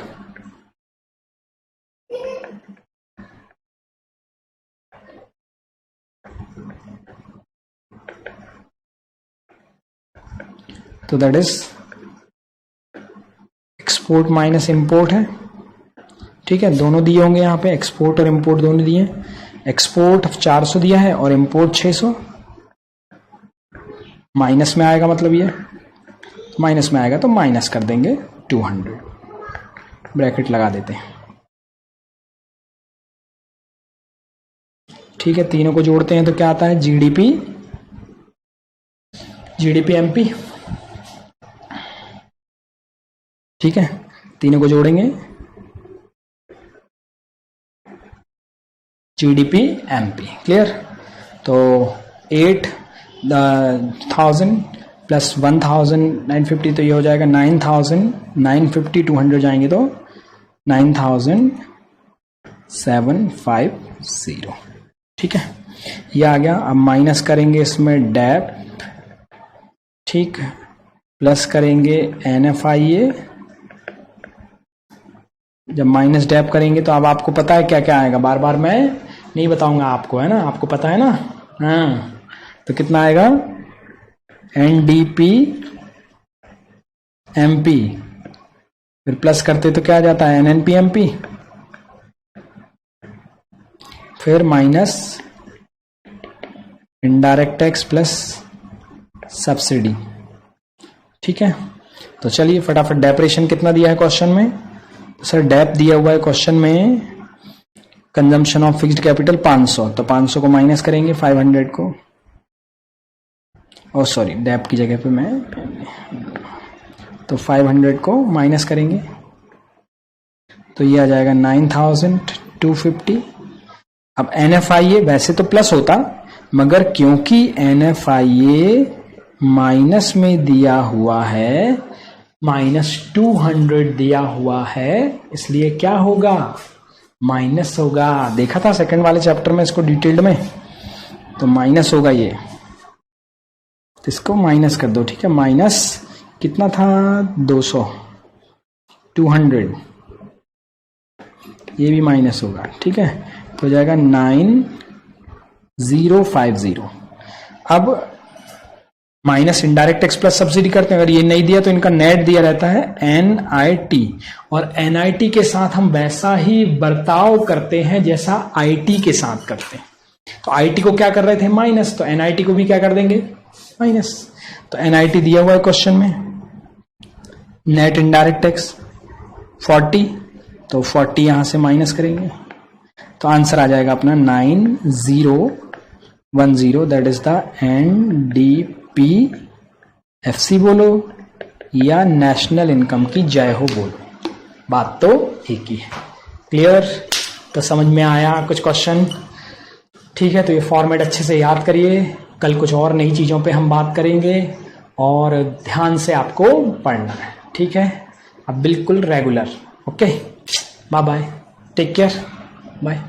तो that is export minus import है, ठीक है। दोनों दिए होंगे यहाँ पे, एक्सपोर्ट और इंपोर्ट दोनों दिए। एक्सपोर्ट 400 दिया है और इंपोर्ट 600, माइनस में आएगा, मतलब ये माइनस में आएगा तो माइनस कर देंगे 200, ब्रैकेट लगा देते हैं। ठीक है, तीनों को जोड़ते हैं तो क्या आता है, जीडीपी एमपी। ठीक है, तीनों को जोड़ेंगे, जीडीपी एमपी। क्लियर? तो 8,000 प्लस 1,950 तो ये हो जाएगा 9,950, 200 जाएंगे तो 9,750। ठीक है, ये आ गया। अब माइनस करेंगे इसमें डेप, ठीक, प्लस करेंगे NFIA। जब माइनस डेप करेंगे तो अब आपको पता है क्या क्या आएगा, बार बार मैं नहीं बताऊंगा आपको, है ना, आपको पता है ना। हाँ, तो कितना आएगा, NDP MP, फिर प्लस करते तो क्या आ जाता है, NNP MP, फिर minus indirect tax plus subsidy. ठीक है, तो चलिए फटाफट डेप्रेशन कितना दिया है क्वेश्चन में। सर डेप दिया हुआ है क्वेश्चन में, कंजम्पशन ऑफ फिक्स्ड कैपिटल 500, तो 500 को माइनस करेंगे 500 को, और सॉरी डेप की जगह पे मैं, तो 500 को माइनस करेंगे तो ये आ जाएगा 9,250। अब NFIA वैसे तो प्लस होता, मगर क्योंकि NFIA माइनस में दिया हुआ है, -200 दिया हुआ है, इसलिए क्या होगा, माइनस होगा। देखा था सेकंड वाले चैप्टर में इसको डिटेल्ड में, तो माइनस होगा ये, तो इसको माइनस कर दो। ठीक है, माइनस कितना था, 200, 200, ये भी माइनस होगा। ठीक है, तो हो जाएगा 9,050। अब minus indirect tax plus subsidy करते हैं, अगर ये नहीं दिया तो इनका नेट दिया रहता है NIT, और NIT के साथ हम वैसा ही बर्ताव करते हैं जैसा IT के साथ करते हैं। तो IT को क्या कर रहे थे, माइनस, तो NIT को भी क्या कर देंगे, माइनस। तो NIT दिया हुआ है क्वेश्चन में, नेट इनडायरेक्ट टैक्स 40, तो 40 यहां से माइनस करेंगे तो आंसर आ जाएगा अपना 9,010, दैट इज द NDPFC बोलो या नेशनल इनकम की जय हो बोलो, बात तो एक ही है। क्लियर? तो समझ में आया कुछ क्वेश्चन? ठीक है, तो ये फॉर्मेट अच्छे से याद करिए, कल कुछ और नई चीज़ों पे हम बात करेंगे और ध्यान से आपको पढ़ना है। ठीक है, अब बिल्कुल regular. Okay, bye bye, take care, bye.